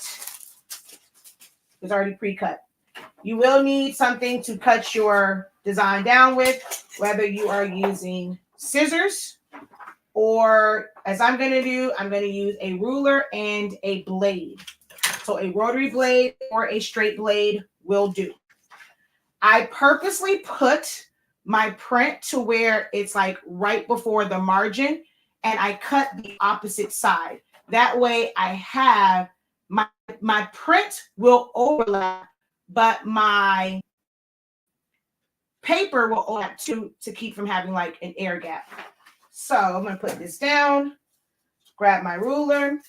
It's already pre-cut. You will need something to cut your design down with, whether you are using scissors or, as I'm going to do, I'm going to use a ruler and a blade. So a rotary blade or a straight blade will do. I purposely put my print to where it's like right before the margin, and I cut the opposite side. That way I have my print will overlap, but my paper will overlap too, to keep from having like an air gap. So I'm going to put this down, grab my ruler.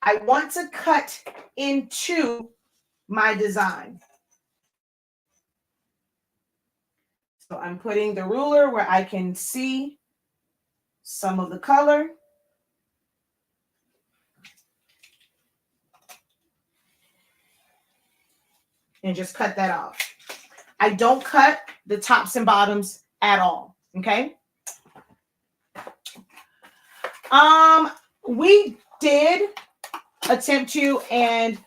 I want to cut into my design. So I'm putting the ruler where I can see some of the color. And just cut that off. I don't cut the tops and bottoms at all. Okay. We did attempt to and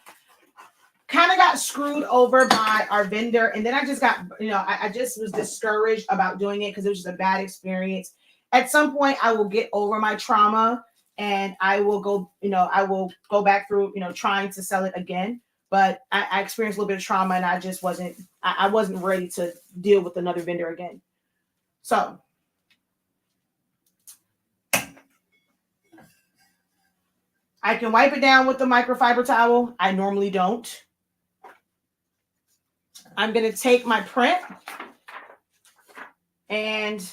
kind of got screwed over by our vendor. And then I just got, I just was discouraged about doing it because it was just a bad experience. At some point, I will get over my trauma and I will go, I will go back through, trying to sell it again. But I experienced a little bit of trauma and I just wasn't ready to deal with another vendor again. So I can wipe it down with the microfiber towel. I normally don't. I'm going to take my print and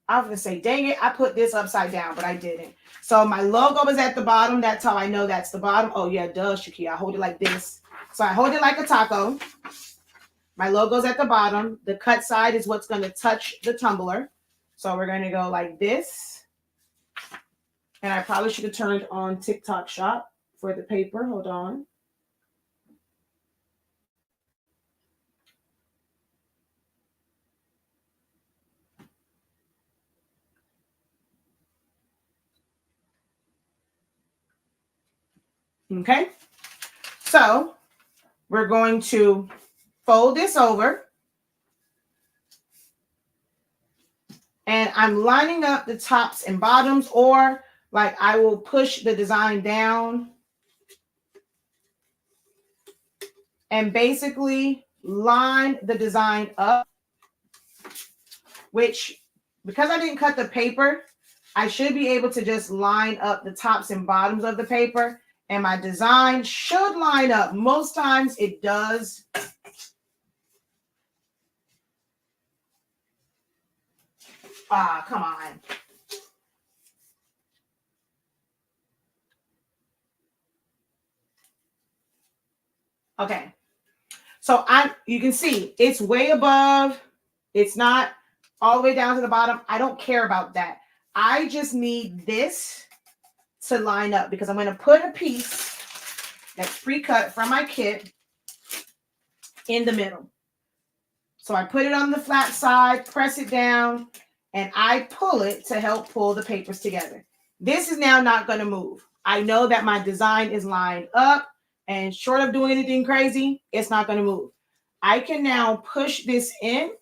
I was going to say, dang it, I put this upside down, but I didn't. So my logo is at the bottom. That's how I know that's the bottom. Oh, yeah, duh, Shaki. I hold it like this. So I hold it like a taco. My logo's at the bottom. The cut side is what's going to touch the tumbler. So we're going to go like this. And I probably should have turned on TikTok Shop for the paper. Hold on. Okay. So we're going to fold this over. And I'm lining up the tops and bottoms, or like I will push the design down and basically line the design up which because I didn't cut the paper, I should be able to just line up the tops and bottoms of the paper, and my design should line up. Most times it does. Ah, come on. Okay. So you can see it's way above. It's not all the way down to the bottom. I don't care about that. I just need this to line up because I'm going to put a piece that's pre-cut from my kit in the middle. So I put it on the flat side, press it down, and I pull it to help pull the papers together. This is now not going to move. I know that my design is lined up, and short of doing anything crazy, it's not going to move. I can now push this in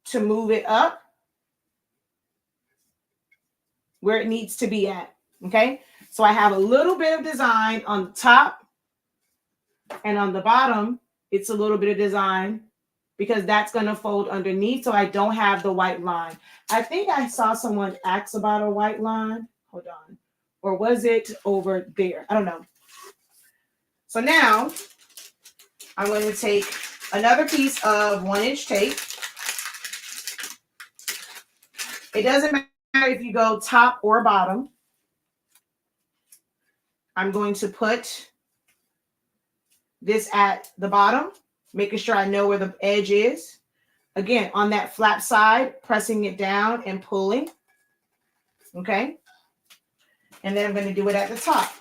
to move it up where it needs to be at. Okay, so I have a little bit of design on the top, and on the bottom it's a little bit of design because that's going to fold underneath, so I don't have the white line. I think I saw someone ask about a white line. Hold on. Or was it over there? I don't know. So now I'm going to take another piece of 1-inch tape. It doesn't matter if you go top or bottom. I'm going to put this at the bottom, making sure I know where the edge is. Again, on that flap side, pressing it down and pulling. Okay. And then I'm going to do it at the top.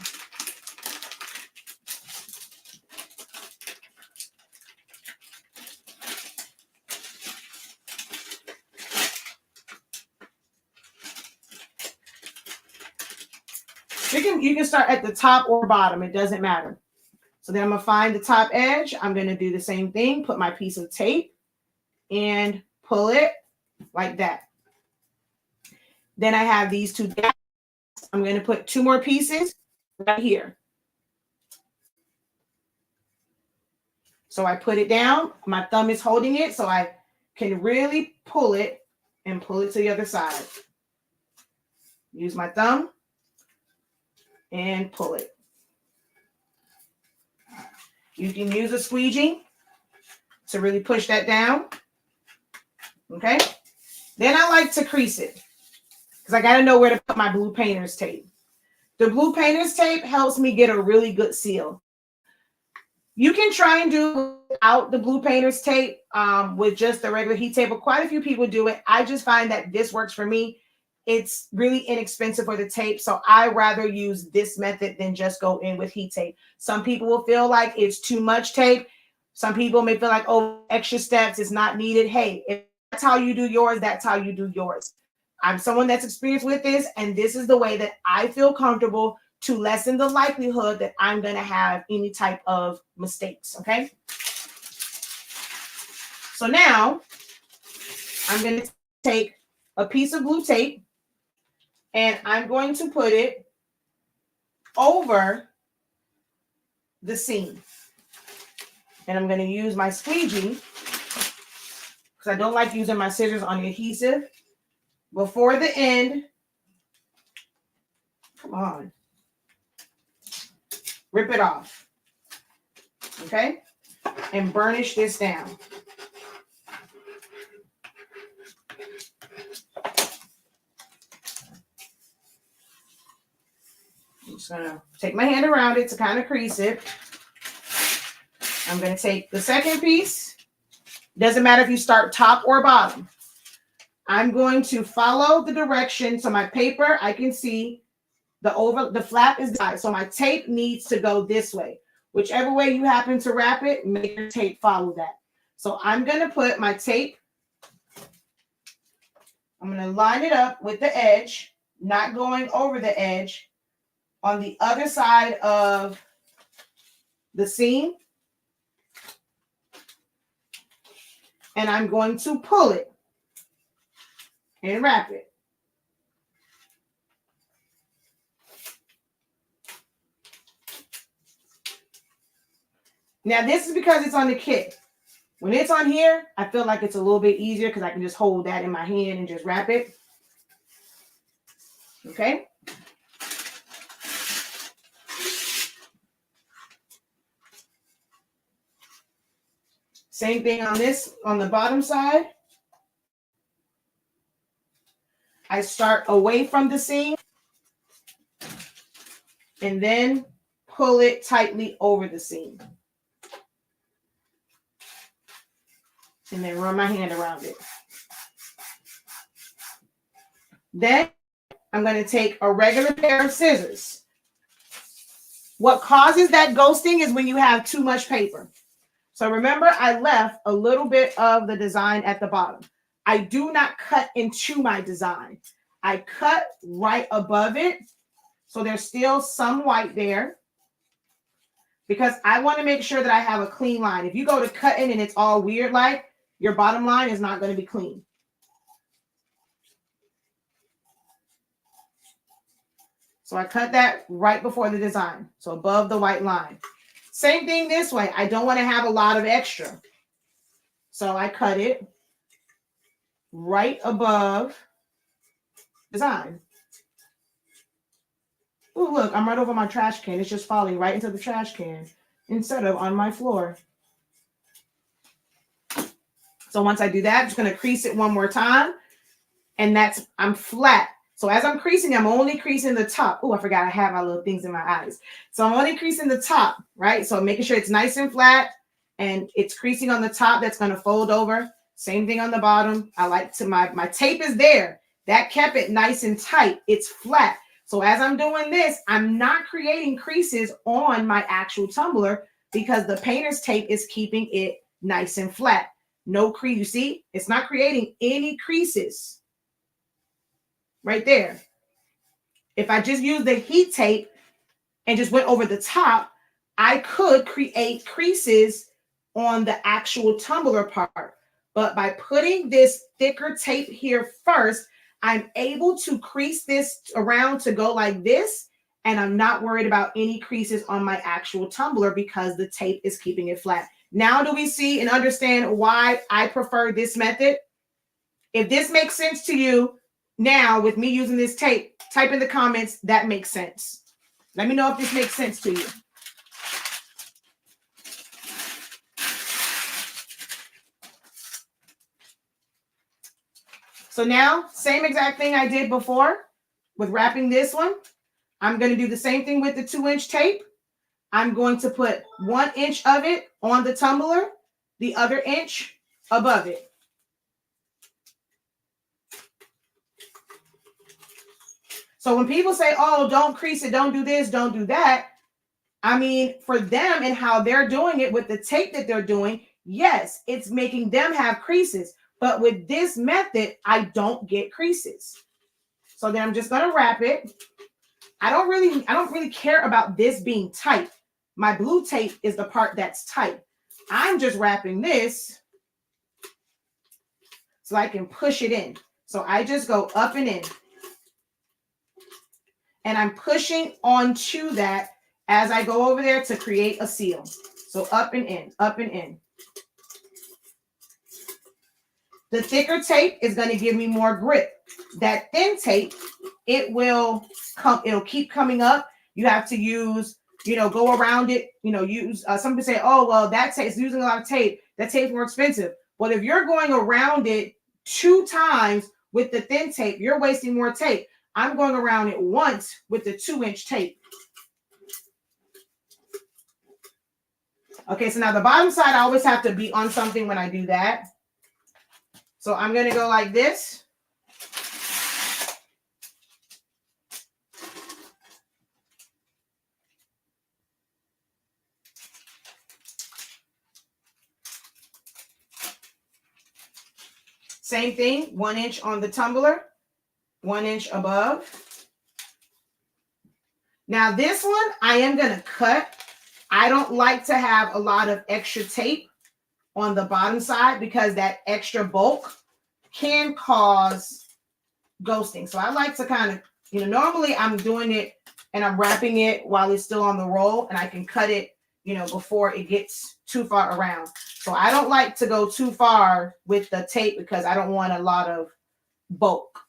You can start at the top or bottom. It doesn't matter. So then I'm going to find the top edge. I'm going to do the same thing. Put my piece of tape and pull it like that. Then I have these two gaps. I'm going to put 2 more pieces right here. So I put it down. My thumb is holding it so I can really pull it and pull it to the other side. Use my thumb and pull it. You can use a squeegee to really push that down. Okay. Then I like to crease it because I got to know where to put my blue painter's tape. The blue painter's tape helps me get a really good seal. You can try and do without the blue painter's tape with just the regular heat tape, but quite a few people do it. I just find that this works for me. It's really inexpensive for the tape, so I rather use this method than just go in with heat tape. Some people will feel like it's too much tape. Some people may feel like, oh, extra steps is not needed. Hey, if that's how you do yours, that's how you do yours. I'm someone that's experienced with this, and this is the way that I feel comfortable to lessen the likelihood that I'm going to have any type of mistakes, okay? So now I'm going to take a piece of blue tape, and I'm going to put it over the seam. And I'm going to use my squeegee because I don't like using my scissors on the adhesive. Before the end, come on, rip it off, okay? And burnish this down. I'm just gonna take my hand around it to kind of crease it. I'm gonna take the second piece. Doesn't matter if you start top or bottom. I'm going to follow the direction. So my paper, I can see the flap is high. So my tape needs to go this way. Whichever way you happen to wrap it, make your tape follow that. So I'm going to put my tape. I'm going to line it up with the edge, not going over the edge, on the other side of the seam. And I'm going to pull it and wrap it. Now, this is because it's on the kit. When it's on here, I feel like it's a little bit easier because I can just hold that in my hand and just wrap it. Okay. Same thing on this, on the bottom side. I start away from the seam and then pull it tightly over the seam. And then run my hand around it. Then I'm going to take a regular pair of scissors. What causes that ghosting is when you have too much paper. So remember, I left a little bit of the design at the bottom. I do not cut into my design. I cut right above it. So there's still some white there because I want to make sure that I have a clean line. If you go to cutting and it's all weird, like your bottom line is not going to be clean. So I cut that right before the design. So above the white line. Same thing this way. I don't want to have a lot of extra. So I cut it right above design. Oh, look, I'm right over my trash can. It's just falling right into the trash can instead of on my floor. So once I do that, I'm just going to crease it one more time. And I'm flat. So as I'm creasing, I'm only creasing the top. Oh, I forgot I have my little things in my eyes. So I'm only creasing the top, right? So I'm making sure it's nice and flat and it's creasing on the top. That's going to fold over. Same thing on the bottom. I like to, my tape is there. That kept it nice and tight. It's flat. So as I'm doing this, I'm not creating creases on my actual tumbler because the painter's tape is keeping it nice and flat. No crease. You see, it's not creating any creases. Right there. If I just use the heat tape and just went over the top, I could create creases on the actual tumbler part. But by putting this thicker tape here first, I'm able to crease this around to go like this. And I'm not worried about any creases on my actual tumbler because the tape is keeping it flat. Now do we see and understand why I prefer this method? If this makes sense to you, now, with me using this tape, type in the comments, that makes sense. Let me know if this makes sense to you. So now, same exact thing I did before with wrapping this one. I'm going to do the same thing with the 2-inch tape. I'm going to put 1 inch of it on the tumbler, the other inch above it. So when people say, oh, don't crease it, don't do this, don't do that. I mean, for them and how they're doing it with the tape that they're doing, yes, it's making them have creases. But with this method, I don't get creases. So then I'm just going to wrap it. I don't really care about this being tight. My blue tape is the part that's tight. I'm just wrapping this so I can push it in. So I just go up and in. And I'm pushing onto that as I go over there to create a seal. So up and in, up and in. The thicker tape is going to give me more grip. That thin tape, it'll keep coming up. You have to use, go around it, use, some people say, oh, well, that tape is using a lot of tape. That tape's more expensive. Well, if you're going around it 2 times with the thin tape, you're wasting more tape. I'm going around it once with the 2-inch tape. Okay, so now the bottom side, I always have to be on something when I do that. So I'm going to go like this. Same thing, 1 inch on the tumbler, 1 inch above. Now this one, I am going to cut. I don't like to have a lot of extra tape on the bottom side because that extra bulk can cause ghosting. So I like to kind of, normally I'm doing it and I'm wrapping it while it's still on the roll and I can cut it, before it gets too far around. So I don't like to go too far with the tape because I don't want a lot of bulk.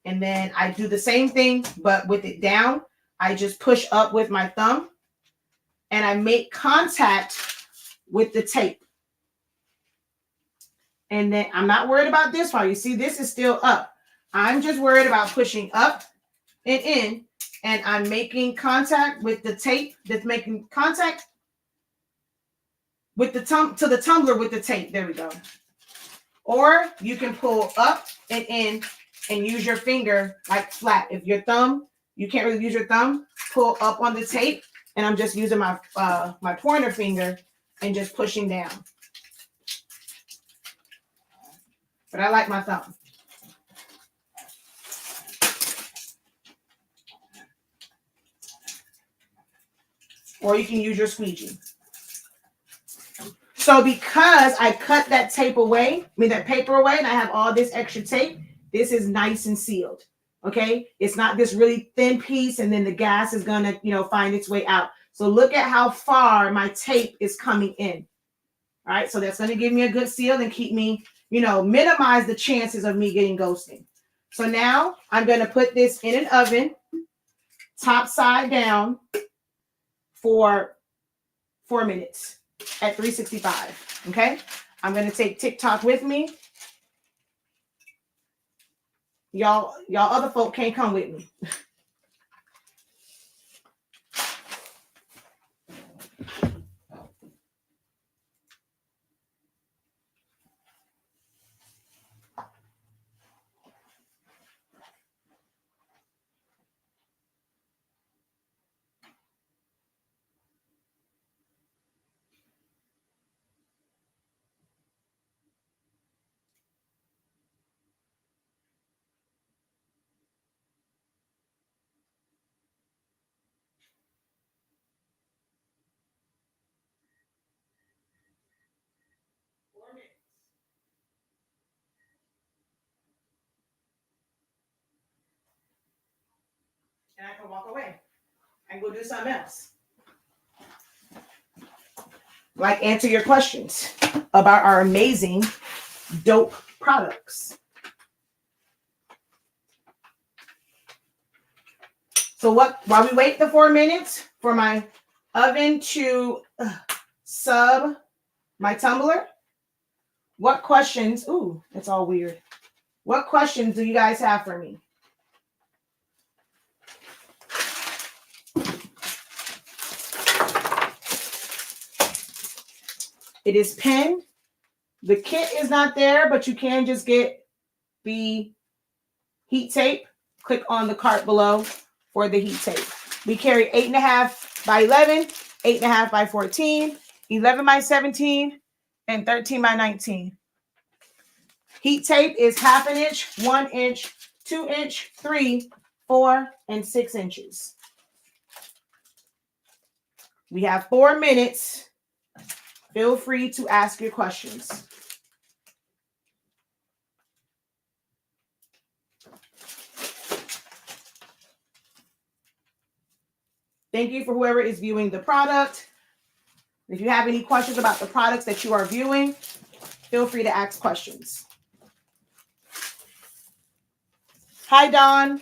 And then I do the same thing, but with it down, I just push up with my thumb and I make contact with the tape. And then I'm not worried about this part. You see, this is still up. I'm just worried about pushing up and in, and I'm making contact with the tape that's making contact with the to the tumbler with the tape. There we go. Or you can pull up and in and use your finger like flat. If your thumb, you can't really use your thumb, pull up on the tape, and I'm just using my my pointer finger and just pushing down. But I like my thumb. Or you can use your squeegee. So because I cut that tape away, that paper away, and I have all this extra tape, this is nice and sealed. Okay, it's not this really thin piece, and then the gas is gonna, find its way out. So look at how far my tape is coming in. All right, so that's gonna give me a good seal and keep me, minimize the chances of me getting ghosting. So now I'm gonna put this in an oven, top side down, for 4 minutes at 365. Okay, I'm gonna take TikTok with me. Y'all other folk can't come with me. And I can walk away and go do something else. Like answer your questions about our amazing, dope products. So while we wait the 4 minutes for my oven to sub my tumbler, what questions, it's all weird. What questions do you guys have for me? It is pinned. The kit is not there, but you can just get the heat tape. Click on the cart below for the heat tape. We carry 8.5 by 11, 8.5 by 14, 11 by 17, and 13 by 19. Heat tape is 1/2 inch, 1 inch, 2 inch, 3, 4, and 6 inches. We have 4 minutes. Feel free to ask your questions. Thank you for whoever is viewing the product. If you have any questions about the products that you are viewing, feel free to ask questions. Hi, Dawn.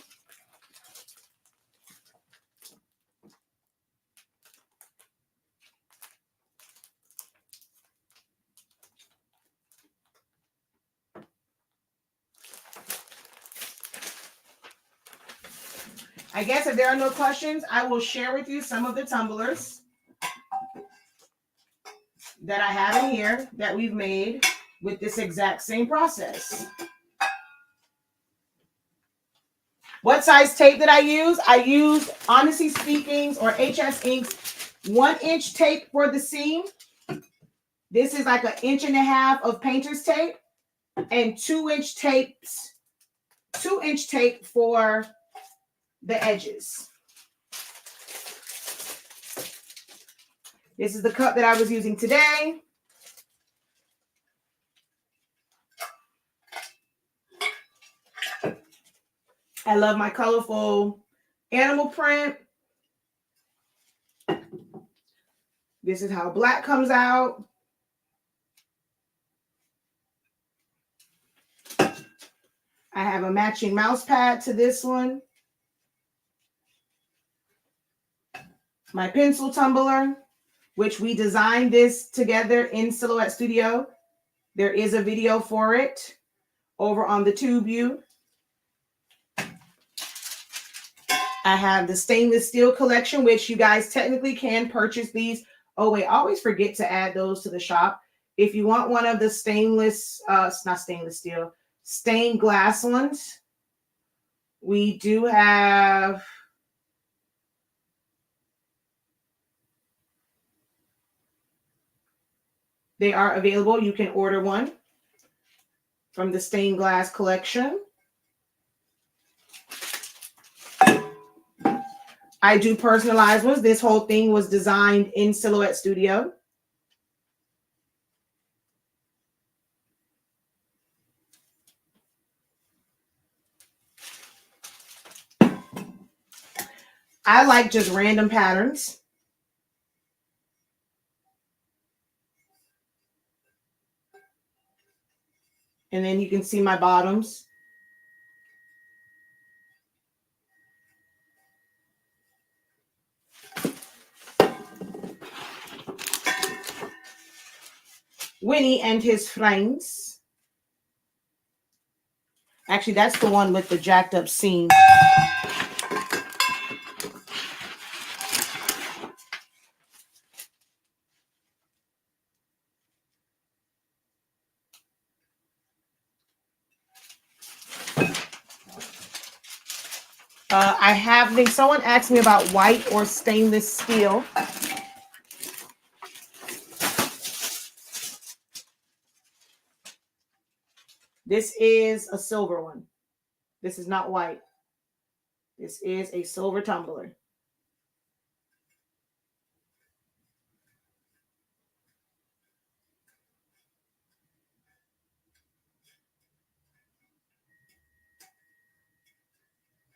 I guess if there are no questions, I will share with you some of the tumblers that I have in here that we've made with this exact same process. What size tape did I use? I used Honesty Speaking's or HS Ink's 1 inch tape for the seam. This is like 1.5 inches of painter's tape and 2 inch tapes, 2 inch tape for the edges. This is the cup that I was using today. I love my colorful animal print. This is how black comes out. I have a matching mouse pad to this one. My pencil tumbler, which we designed this together in Silhouette Studio. There is a video for it over on the TubeView. I have the stainless steel collection, which you guys technically can purchase these. Oh wait, I always forget to add those to the shop. If you want one of the stainless, not stainless steel, stained glass ones, we do have they are available. You can order one from the stained glass collection. I do personalized ones. This whole thing was designed in Silhouette Studio. I like just random patterns. And then you can see my bottoms. Winnie and his friends. Actually, that's the one with the jacked up seam. I think someone asked me about white or stainless steel. This is a silver one. This is not white. This is a silver tumbler.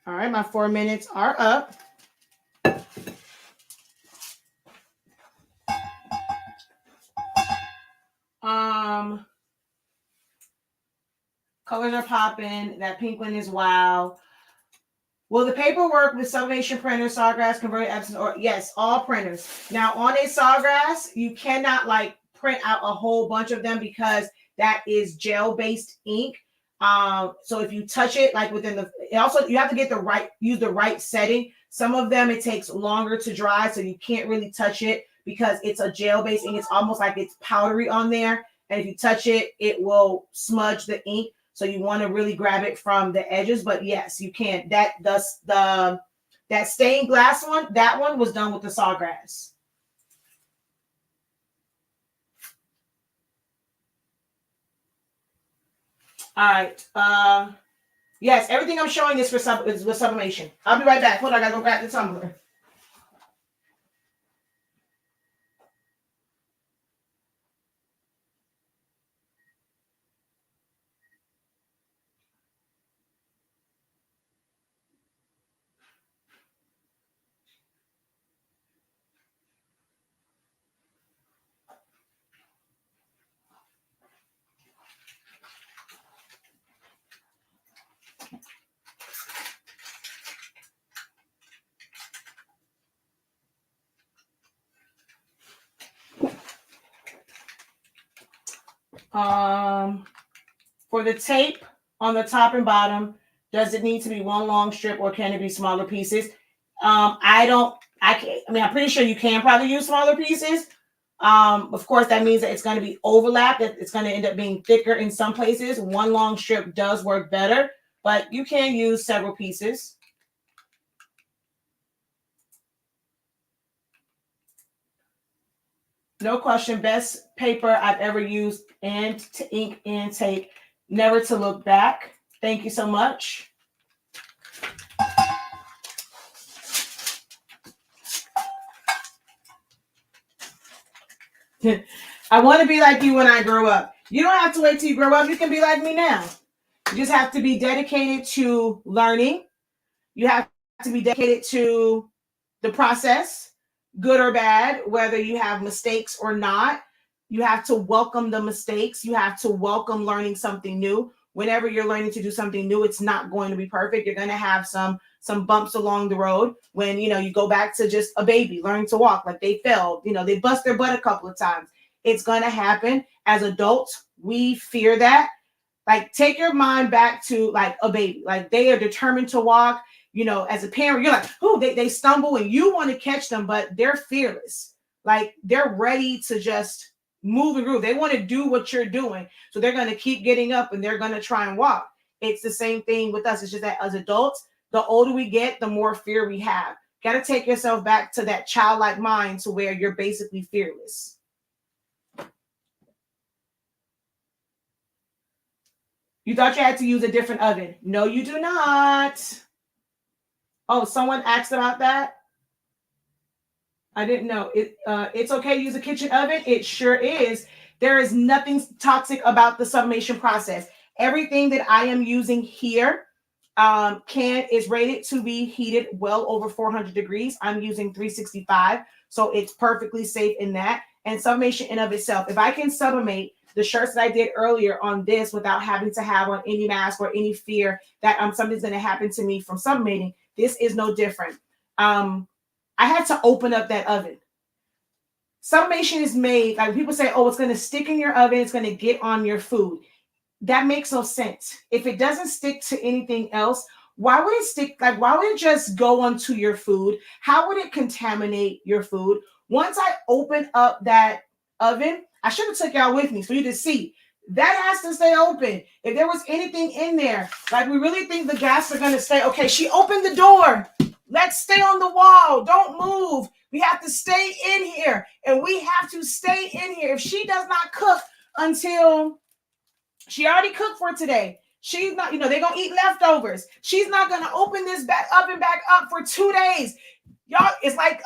All right, my 4 minutes are up. Colors are popping. That pink one is wow. Will the paperwork with Sublimation printers, Sawgrass, Converted Epson, or yes, all printers. Now on a Sawgrass, you cannot like print out a whole bunch of them because that is gel-based ink. So if you touch it, like within the, also you have to get the right, use the right setting. Some of them it takes longer to dry, so you can't really touch it because it's a gel-based ink. It's almost like it's powdery on there, and if you touch it, it will smudge the ink. So you want to really grab it from the edges, but yes, you can. That stained glass one, that one was done with the Sawgrass. All right. Yes, everything I'm showing is with sublimation. I'll be right back. Hold on, I gotta go grab the tumbler. For the tape on the top and bottom, does it need to be one long strip or can it be smaller pieces? I'm pretty sure you can probably use smaller pieces. Of course, that means that it's going to be overlapped, that it's going to end up being thicker in some places. One long strip does work better, but you can use several pieces. No question, best paper I've ever used, and to ink and tape, never to look back. Thank you so much. I want to be like you when I grow up. You don't have to wait till you grow up. You can be like me now. You just have to be dedicated to learning. You have to be dedicated to the process. good or bad, whether you have mistakes or not. You have to welcome the mistakes. You have to welcome learning something new. Whenever you're learning to do something new, it's not going to be perfect. You're going to have some bumps along the road when, you go back to just a baby learning to walk, like they fell, they bust their butt a couple of times. It's going to happen. As adults, we fear that. Like, take your mind back to like a baby. Like, they are determined to walk. As a parent, you're like, oh, they stumble and you want to catch them, but they're fearless. Like, they're ready to just move and groove. They want to do what you're doing. So they're going to keep getting up and they're going to try and walk. It's the same thing with us. It's just that as adults, the older we get, the more fear we have. Got to take yourself back to that childlike mind to where you're basically fearless. You thought you had to use a different oven. No, you do not. Oh, someone asked about that. I didn't know. It's okay to use a kitchen oven. It sure is. There is nothing toxic about the sublimation process. Everything that I am using here is rated to be heated well over 400 degrees. I'm using 365, so it's perfectly safe in that. And sublimation in of itself, if I can sublimate the shirts that I did earlier on this without having to have on any mask or any fear that something's going to happen to me from sublimating, this is no different. I had to open up that oven. Sublimation is made, like people say, oh, it's going to stick in your oven, it's going to get on your food. That makes no sense. If it doesn't stick to anything else, why would it stick? Like, why would it just go onto your food? How would it contaminate your food? Once I open up that oven, I should have took y'all with me for you to see. That has to stay open. If there was anything in there, like we really think the gas are going to stay. Okay, she opened the door. Let's stay on the wall. Don't move. We have to stay in here. And we have to stay in here. If she does not cook until she already cooked for today, she's not, they're going to eat leftovers. She's not going to open this oven back up for 2 days. Y'all, it's like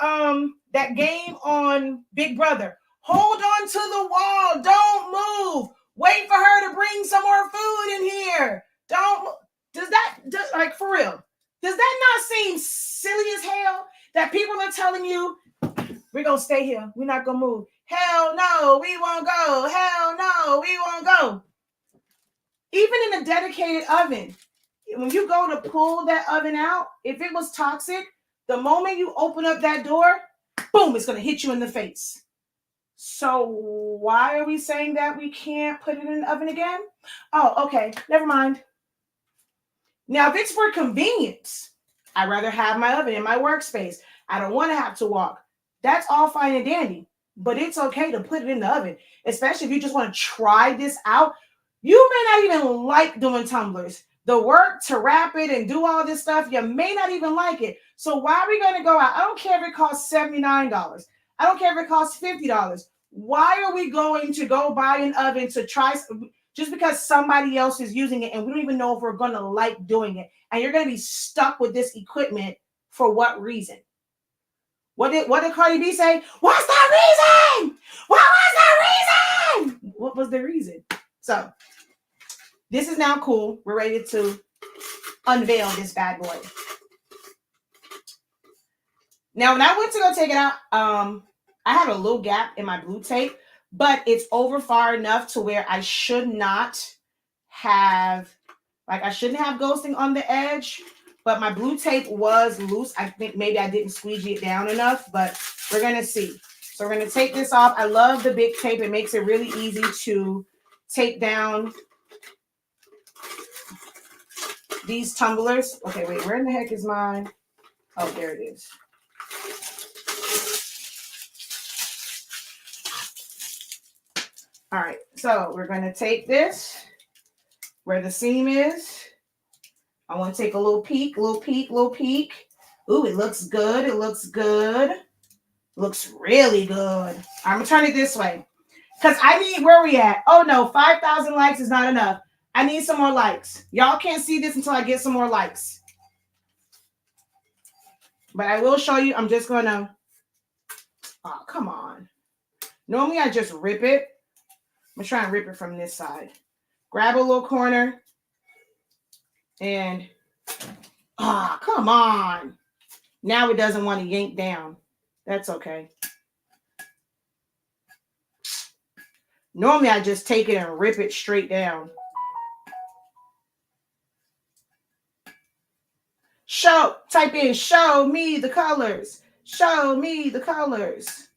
that game on Big Brother. Hold on to the wall. Don't move. Wait for her to bring some more food in here. Like, for real, does that not seem silly as hell that people are telling you, we're going to stay here. We're not going to move. Hell no, we won't go. Hell no, we won't go. Even in a dedicated oven, when you go to pull that oven out, if it was toxic, the moment you open up that door, boom, it's going to hit you in the face. So why are we saying that we can't put it in the oven again? Oh, okay, never mind. Now, if it's for convenience, I'd rather have my oven in my workspace. I don't want to have to walk. That's all fine and dandy, but it's okay to put it in the oven, especially if you just want to try this out. You may not even like doing tumblers. The work to wrap it and do all this stuff, you may not even like it. So why are we going to go out? I don't care if it costs $79. I don't care if it costs $50. Why are we going to go buy an oven to try just because somebody else is using it and we don't even know if we're going to like doing it? And you're going to be stuck with this equipment for what reason? What did Cardi B say? What's the reason? What was the reason? What was the reason? So this is now cool. We're ready to unveil this bad boy. Now, when I went to go take it out, I had a little gap in my blue tape, but it's over far enough to where I should not have, I shouldn't have ghosting on the edge, but my blue tape was loose. I think maybe I didn't squeegee it down enough, but we're going to see. So we're going to take this off. I love the big tape. It makes it really easy to take down these tumblers. Okay, wait, where in the heck is mine? Oh, there it is. All right, so we're going to take this where the seam is. I want to take a little peek. Ooh, it looks good. It looks good. Looks really good. I'm going to turn it this way because I need, where are we at? Oh, no, 5,000 likes is not enough. I need some more likes. Y'all can't see this until I get some more likes. But I will show you. I'm just going to, oh, come on. Normally I just rip it. I'm going to try and rip it from this side. Grab a little corner. And, come on. Now it doesn't want to yank down. That's okay. Normally, I just take it and rip it straight down. Type in, show me the colors. Show me the colors.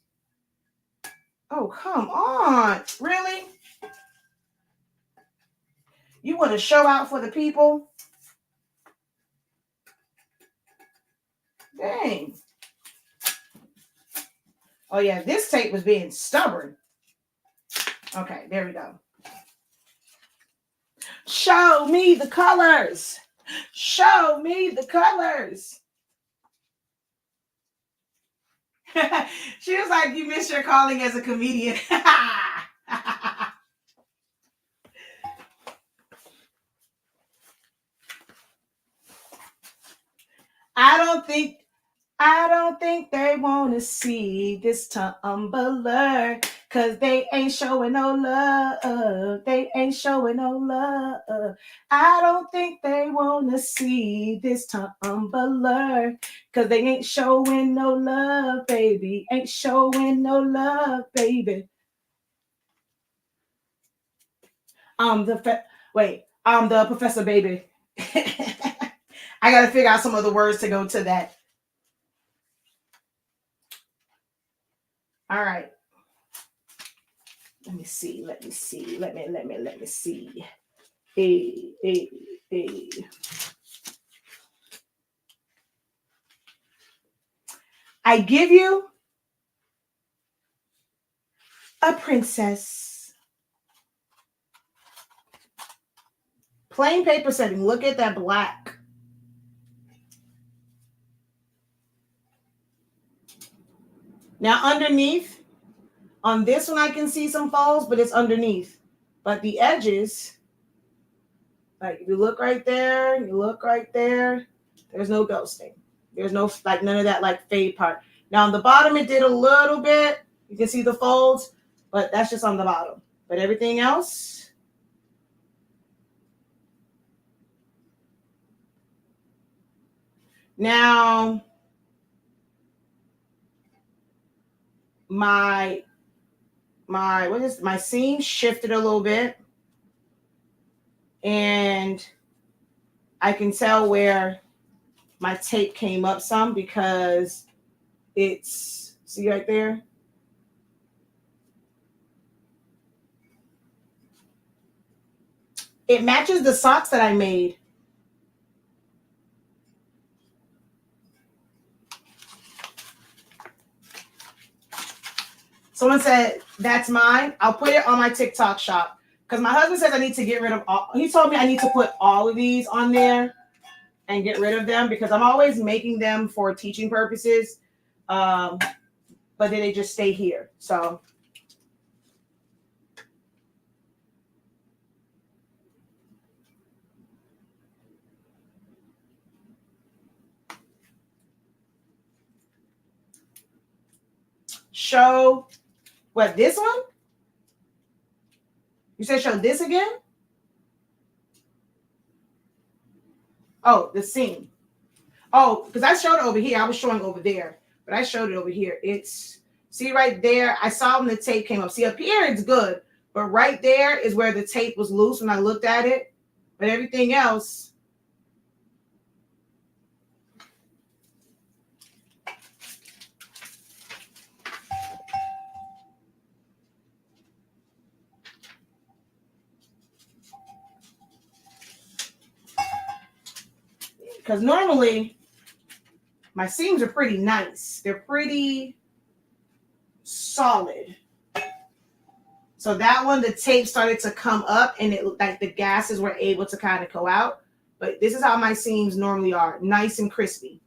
Oh, come on. Really? You want to show out for the people? Dang. Oh, yeah, this tape was being stubborn. Okay, there we go. Show me the colors. Show me the colors. She was like, you missed your calling as a comedian. I don't think they want to see this tumbler, cause they ain't showing no love. They ain't showing no love. I don't think they want to see this tumbler, cause they ain't showing no love, baby. Ain't showing no love, baby. The Professor Baby. I gotta figure out some other words to go to that. All right. Let me see. Let me see. Hey. I give you a princess. Plain paper setting. Look at that black. Now underneath, on this one I can see some falls, but it's underneath. But the edges, like if you look right there, there's no ghosting. There's no, like, none of that like fade part. Now on the bottom it did a little bit. You can see the folds, but that's just on the bottom. But everything else, now my seam shifted a little bit, and I can tell where my tape came up some because it's, see right there? It matches the socks that I made. Someone said, that's mine. I'll put it on my TikTok shop. Because my husband says I need to get rid of all. He told me I need to put all of these on there and get rid of them because I'm always making them for teaching purposes. But then they just stay here. So. Show, what, this one? You said show this again? Oh, the seam. Oh, because I showed it over here. I was showing over there, but I showed it over here. It's, see right there? I saw when the tape came up. See, up here it's good, but right there is where the tape was loose when I looked at it. But everything else, because normally my seams are pretty nice. They're pretty solid. So that one, the tape started to come up and it, like, the gases were able to kind of go out. But this is how my seams normally are, nice and crispy.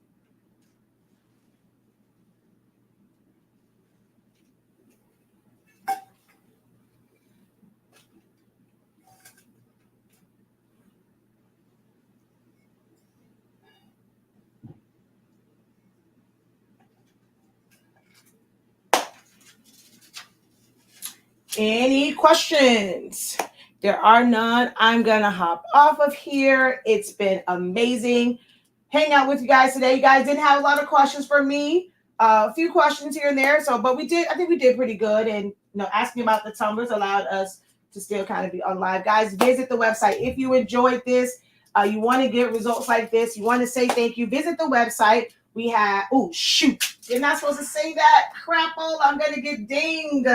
Any questions? There are none. I'm going to hop off of here. It's been amazing hanging out with you guys today. You guys didn't have a lot of questions for me, A few questions here and there. So, but I think we did pretty good. And, asking about the tumblers allowed us to still kind of be on live. Guys, visit the website. If you enjoyed this, you want to get results like this, you want to say thank you, visit the website. We have, oh, shoot. You're not supposed to say that. Crapple, I'm going to get dinged.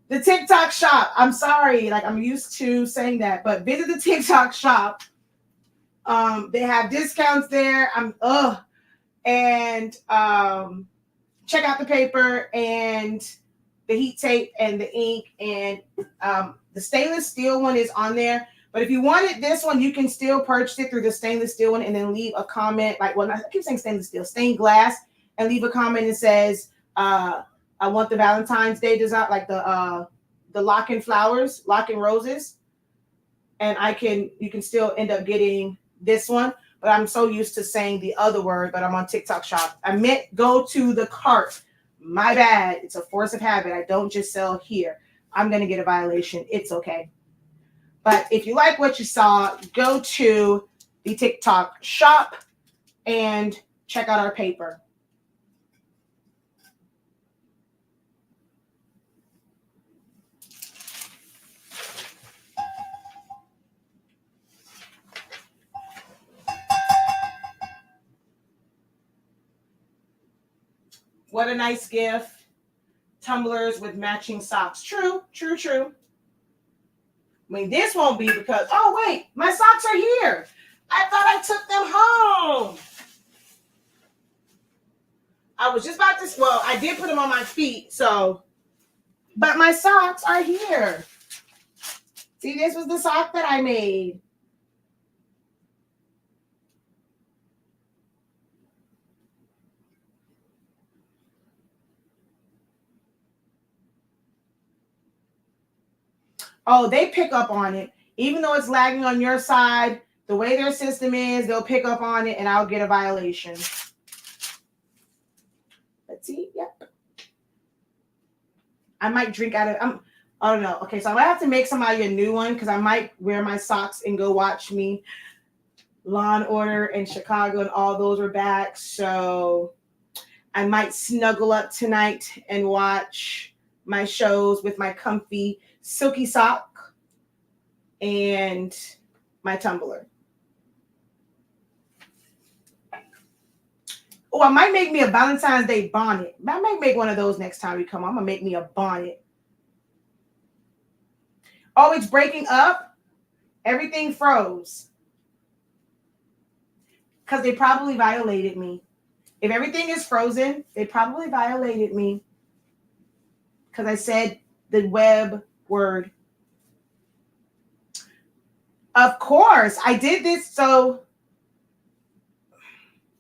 The TikTok shop. I'm sorry. Like, I'm used to saying that. But visit the TikTok shop. They have discounts there. And check out the paper and the heat tape and the ink, and the stainless steel one is on there. But if you wanted this one, you can still purchase it through the stainless steel one and then leave a comment. Like, well, I keep saying stainless steel, stained glass, and leave a comment that says, I want the Valentine's Day design, like the lock-in flowers, lock-in roses. And you can still end up getting this one. But I'm so used to saying the other word, but I'm on TikTok shop. I meant go to the cart. My bad. It's a force of habit. I don't just sell here. I'm going to get a violation. It's okay. But if you like what you saw, go to the TikTok shop and check out our paper. What a nice gift. Tumblers with matching socks. True. I mean, this won't be because, oh, wait, my socks are here. I thought I took them home. I was just about to, well, I did put them on my feet, but my socks are here. See, this was the sock that I made. Oh, they pick up on it. Even though it's lagging on your side, the way their system is, they'll pick up on it and I'll get a violation. Let's see. Yep. I might drink out of, I don't know. Okay, so I might have to make somebody a new one because I might wear my socks and go watch me. Law and Order and Chicago and all those are back. So I might snuggle up tonight and watch my shows with my comfy silky sock and my tumbler. Oh, I might make me a Valentine's Day bonnet. I might make one of those next time we come on. I'm going to make me a bonnet. Oh, it's breaking up. Everything froze. Because they probably violated me. If everything is frozen, they probably violated me. Because I said the web word. Of course, I did this. So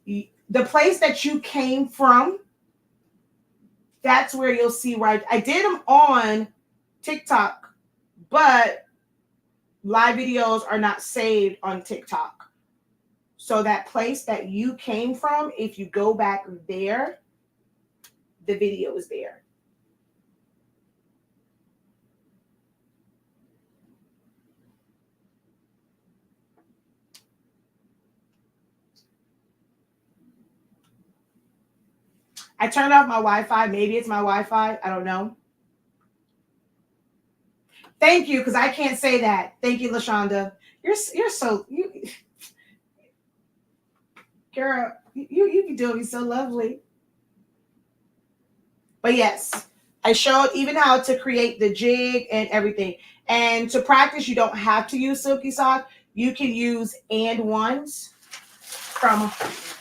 the place that you came from, that's where you'll see where I did them on TikTok, but live videos are not saved on TikTok. So that place that you came from, if you go back there, the video is there. I turned off my Wi-Fi. Maybe it's my Wi-Fi. I don't know. Thank you, because I can't say that. Thank you, LaShonda. You're so girl. You be doing me so lovely. But yes, I showed even how to create the jig and everything. And to practice, you don't have to use Silky Sock. You can use and ones from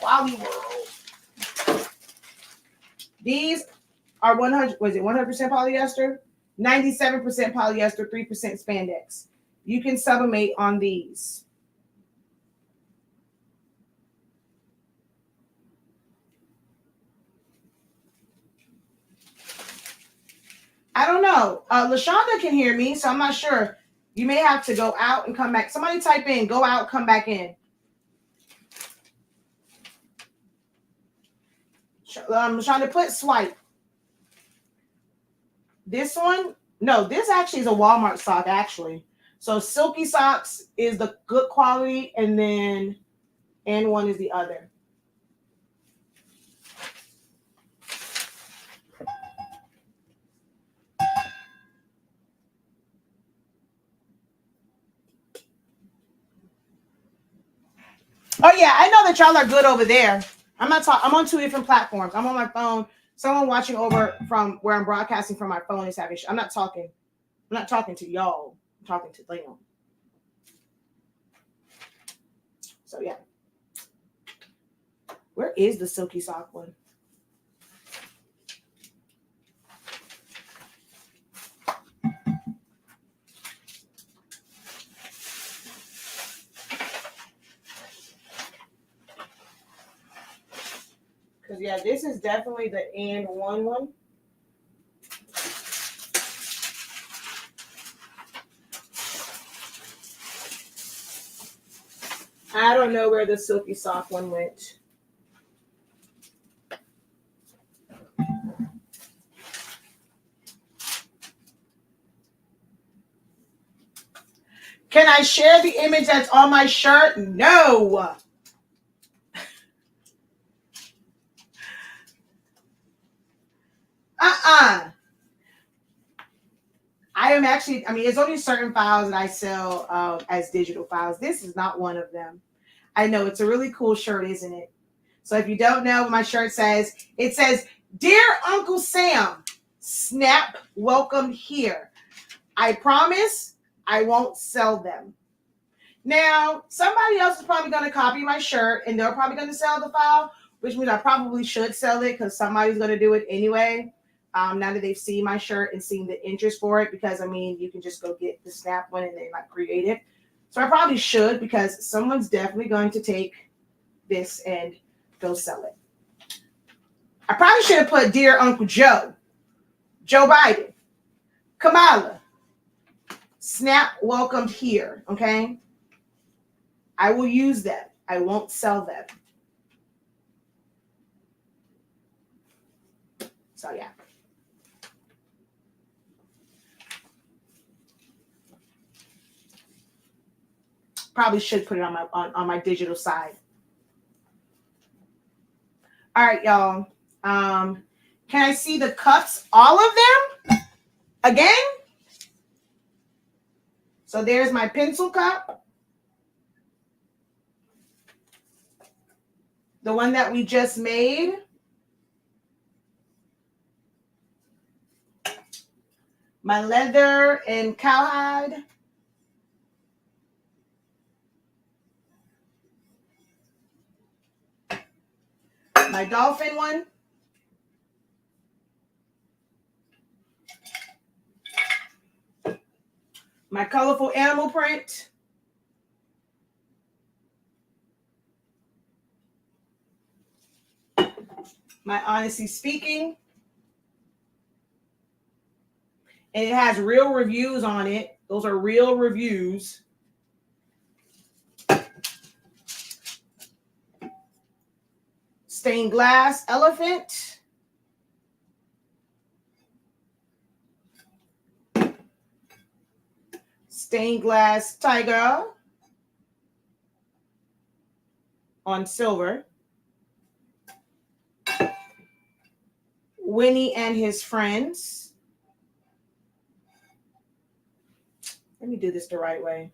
Wally World. These are 100%, was it 100% polyester? 97% polyester, 3% spandex. You can sublimate on these. I don't know. LaShonda can hear me, so I'm not sure. You may have to go out and come back. Somebody type in, go out, come back in. LaShonda, put swipe. This one, no, this actually is a Walmart sock, actually. So Silky Socks is the good quality, and then N1 is the other. But yeah, I know that y'all are good over there. I'm not talking. I'm on 2 different platforms. I'm on my phone. Someone watching over from where I'm broadcasting from my phone is having. I'm not talking to y'all. I'm talking to them. So yeah. Where is the silky sock one? Because yeah, this is definitely the and one. I don't know where the silky sock one went. Can I share the image that's on my shirt? No. I am actually, I mean, there's only certain files that I sell as digital files. This is not one of them. I know it's a really cool shirt, isn't it? So if you don't know what my shirt says, it says, "Dear Uncle Sam, snap, welcome here. I promise I won't sell them." Now, somebody else is probably going to copy my shirt and they're probably going to sell the file, which means I probably should sell it because somebody's going to do it anyway. Now that they've seen my shirt and seen the interest for it, because I mean, you can just go get the snap one and then like create it. So I probably should, because someone's definitely going to take this and go sell it. I probably should have put "Dear Uncle Joe, Joe Biden, Kamala, snap, welcomed here." Okay. I will use them. I won't sell them. So yeah. Probably should put it on my on my digital side. All right, y'all. Can I see the cups? All of them? Again? So there's my pencil cup. The one that we just made. My leather and cowhide. My dolphin one. My colorful animal print. My Honestly Speaking. And it has real reviews on it. Those are real reviews. Stained glass elephant. Stained glass tiger on silver. Winnie and his friends. Let me do this the right way.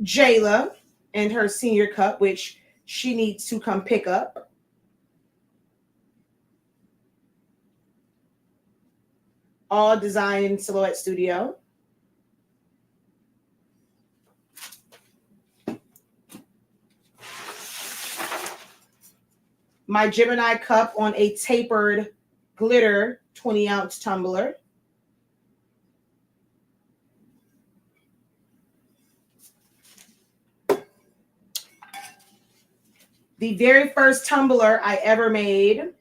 Jayla and her senior cup, which she needs to come pick up. All designed in Silhouette Studio. My Gemini cup on a tapered glitter 20-ounce tumbler. The very first tumbler I ever made.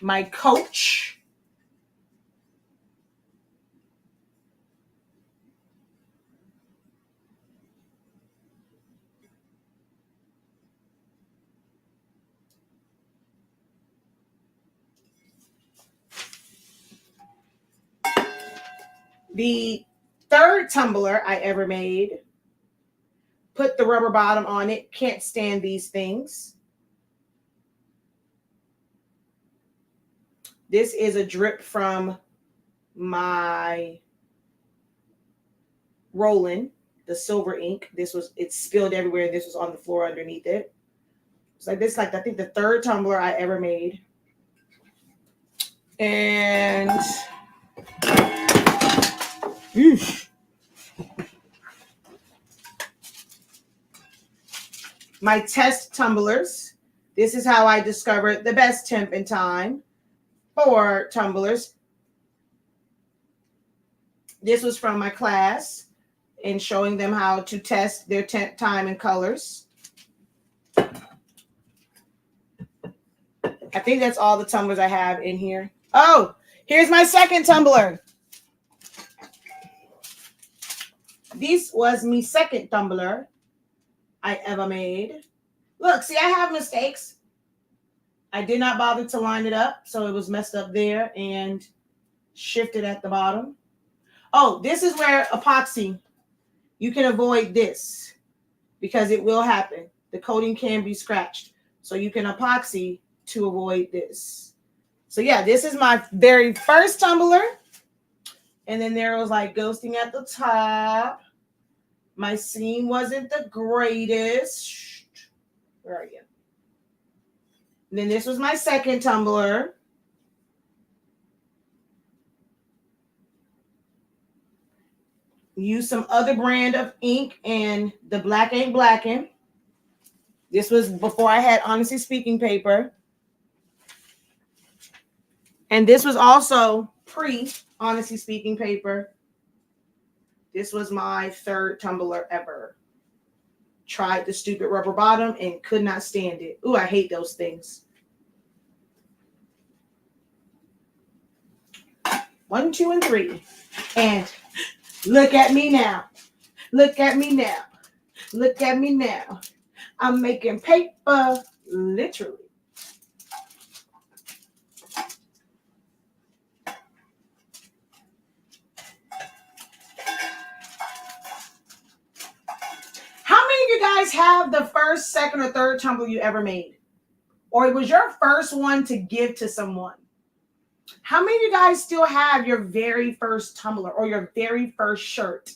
My Coach. The third tumbler I ever made, put the rubber bottom on it. Can't stand these things. This is a drip from my Roland, the silver ink. It spilled everywhere. This was on the floor underneath it. It's like this, like I think the third tumbler I ever made. And my test tumblers. This is how I discovered the best temp and time for tumblers. This was from my class and showing them how to test their temp, time, and colors. I think that's all the tumblers I have in here. Oh, here's my second tumbler. This was my second tumbler I ever made. Look, see, I have mistakes. I did not bother to line it up, so it was messed up there and shifted at the bottom. Oh, this is where epoxy, you can avoid this because it will happen. The coating can be scratched. So you can epoxy to avoid this. So yeah, this is my very first tumbler. And then there was like ghosting at the top. My seam wasn't the greatest. Where are you? And then this was my second tumbler. Use some other brand of ink and the black ink blacken. This was before I had Honestly Speaking paper. And this was also pre-Honestly Speaking paper. This was my third tumbler ever. Tried the stupid rubber bottom and could not stand it. Ooh, I hate those things. 1, 2, and 3. And look at me now. Look at me now. Look at me now. I'm making paper, literally. How many of you guys have the first, second, or third tumbler you ever made? Or it was your first one to give to someone? How many of you guys still have your very first tumbler or your very first shirt?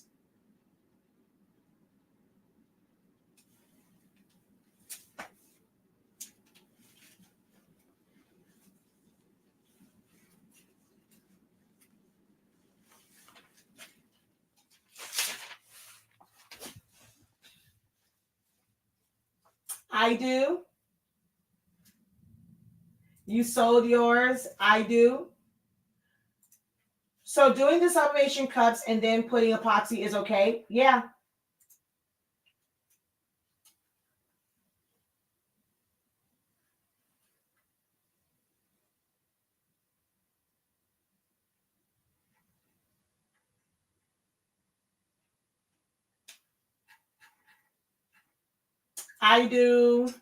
I do. You sold yours. I do. So doing the sublimation cups and then putting epoxy is okay? Yeah. I do.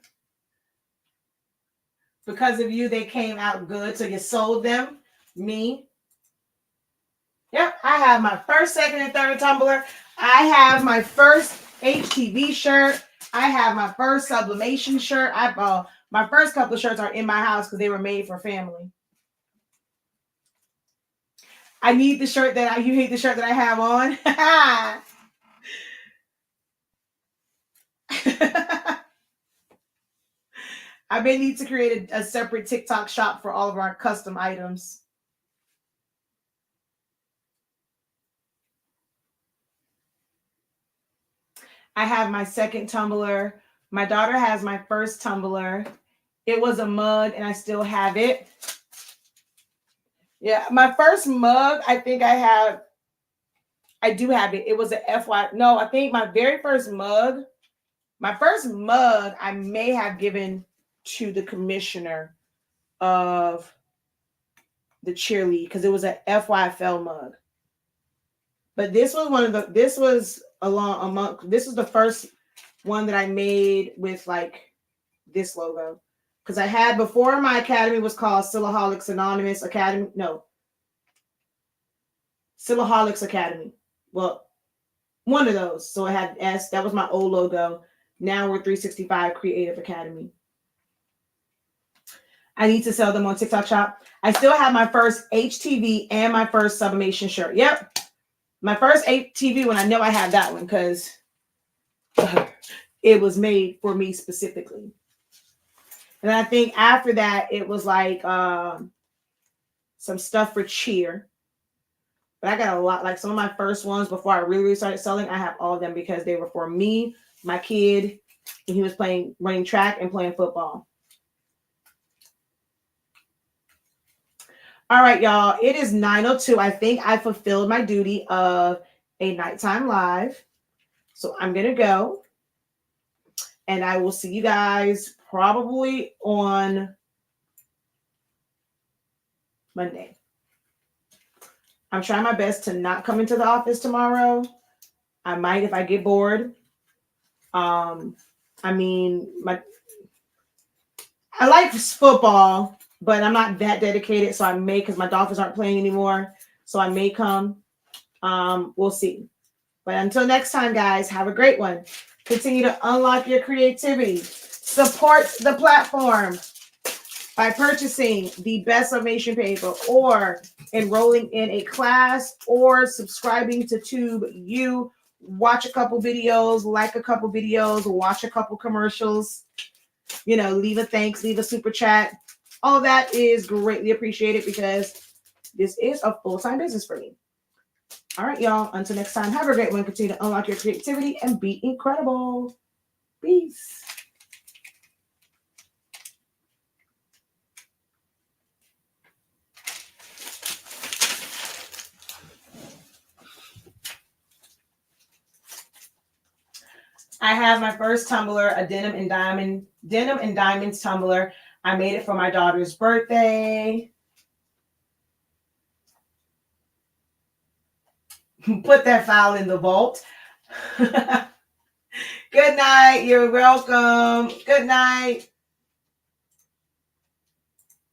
Because of you, they came out good. So you sold them. Me. Yep. I have my first, second, and third tumbler. I have my first HTV shirt. I have my first sublimation shirt. My first couple of shirts are in my house because they were made for family. I need the shirt you hate the shirt that I have on. I may need to create a separate TikTok shop for all of our custom items. I have my second tumbler. My daughter has my first tumbler. It was a mug and I still have it. Yeah, my first mug, I think I do have it. It was I think my very first mug, I may have given to the commissioner of the cheerlead because it was an FYFL mug. But this was this was the first one that I made with like this logo. Because I had before my academy was called Silaholics Anonymous Academy. No. Silaholics Academy. Well, one of those. So it had S. That was my old logo. Now we're 365 Creative Academy. I need to sell them on TikTok Shop. I still have my first HTV and my first Sublimation shirt. Yep. My first HTV one, I know I have that one because it was made for me specifically. And I think after that, it was like some stuff for cheer. But I got a lot, like some of my first ones before I really started selling, I have all of them because they were for me, my kid, and he was running track and playing football. All right, y'all. It is 9:02. I think I fulfilled my duty of a nighttime live. So I'm going to go. And I will see you guys probably on Monday. I'm trying my best to not come into the office tomorrow. I might if I get bored. I like football, but I'm not that dedicated. So I may, because my Dolphins aren't playing anymore. So I may come. We'll see. But until next time, guys, have a great one. Continue to unlock your creativity. Support the platform by purchasing the best summation paper or enrolling in a class or subscribing to TubeU. Watch a couple videos, like a couple videos, watch a couple commercials, leave a thanks, leave a super chat. All that is greatly appreciated because this is a full-time business for me. All right, y'all. Until next time, have a great one. Continue to unlock your creativity and be incredible. Peace. I have my first tumbler, a denim and diamonds tumbler. I made it for my daughter's birthday. Put that file in the vault. Good night. You're welcome. Good night.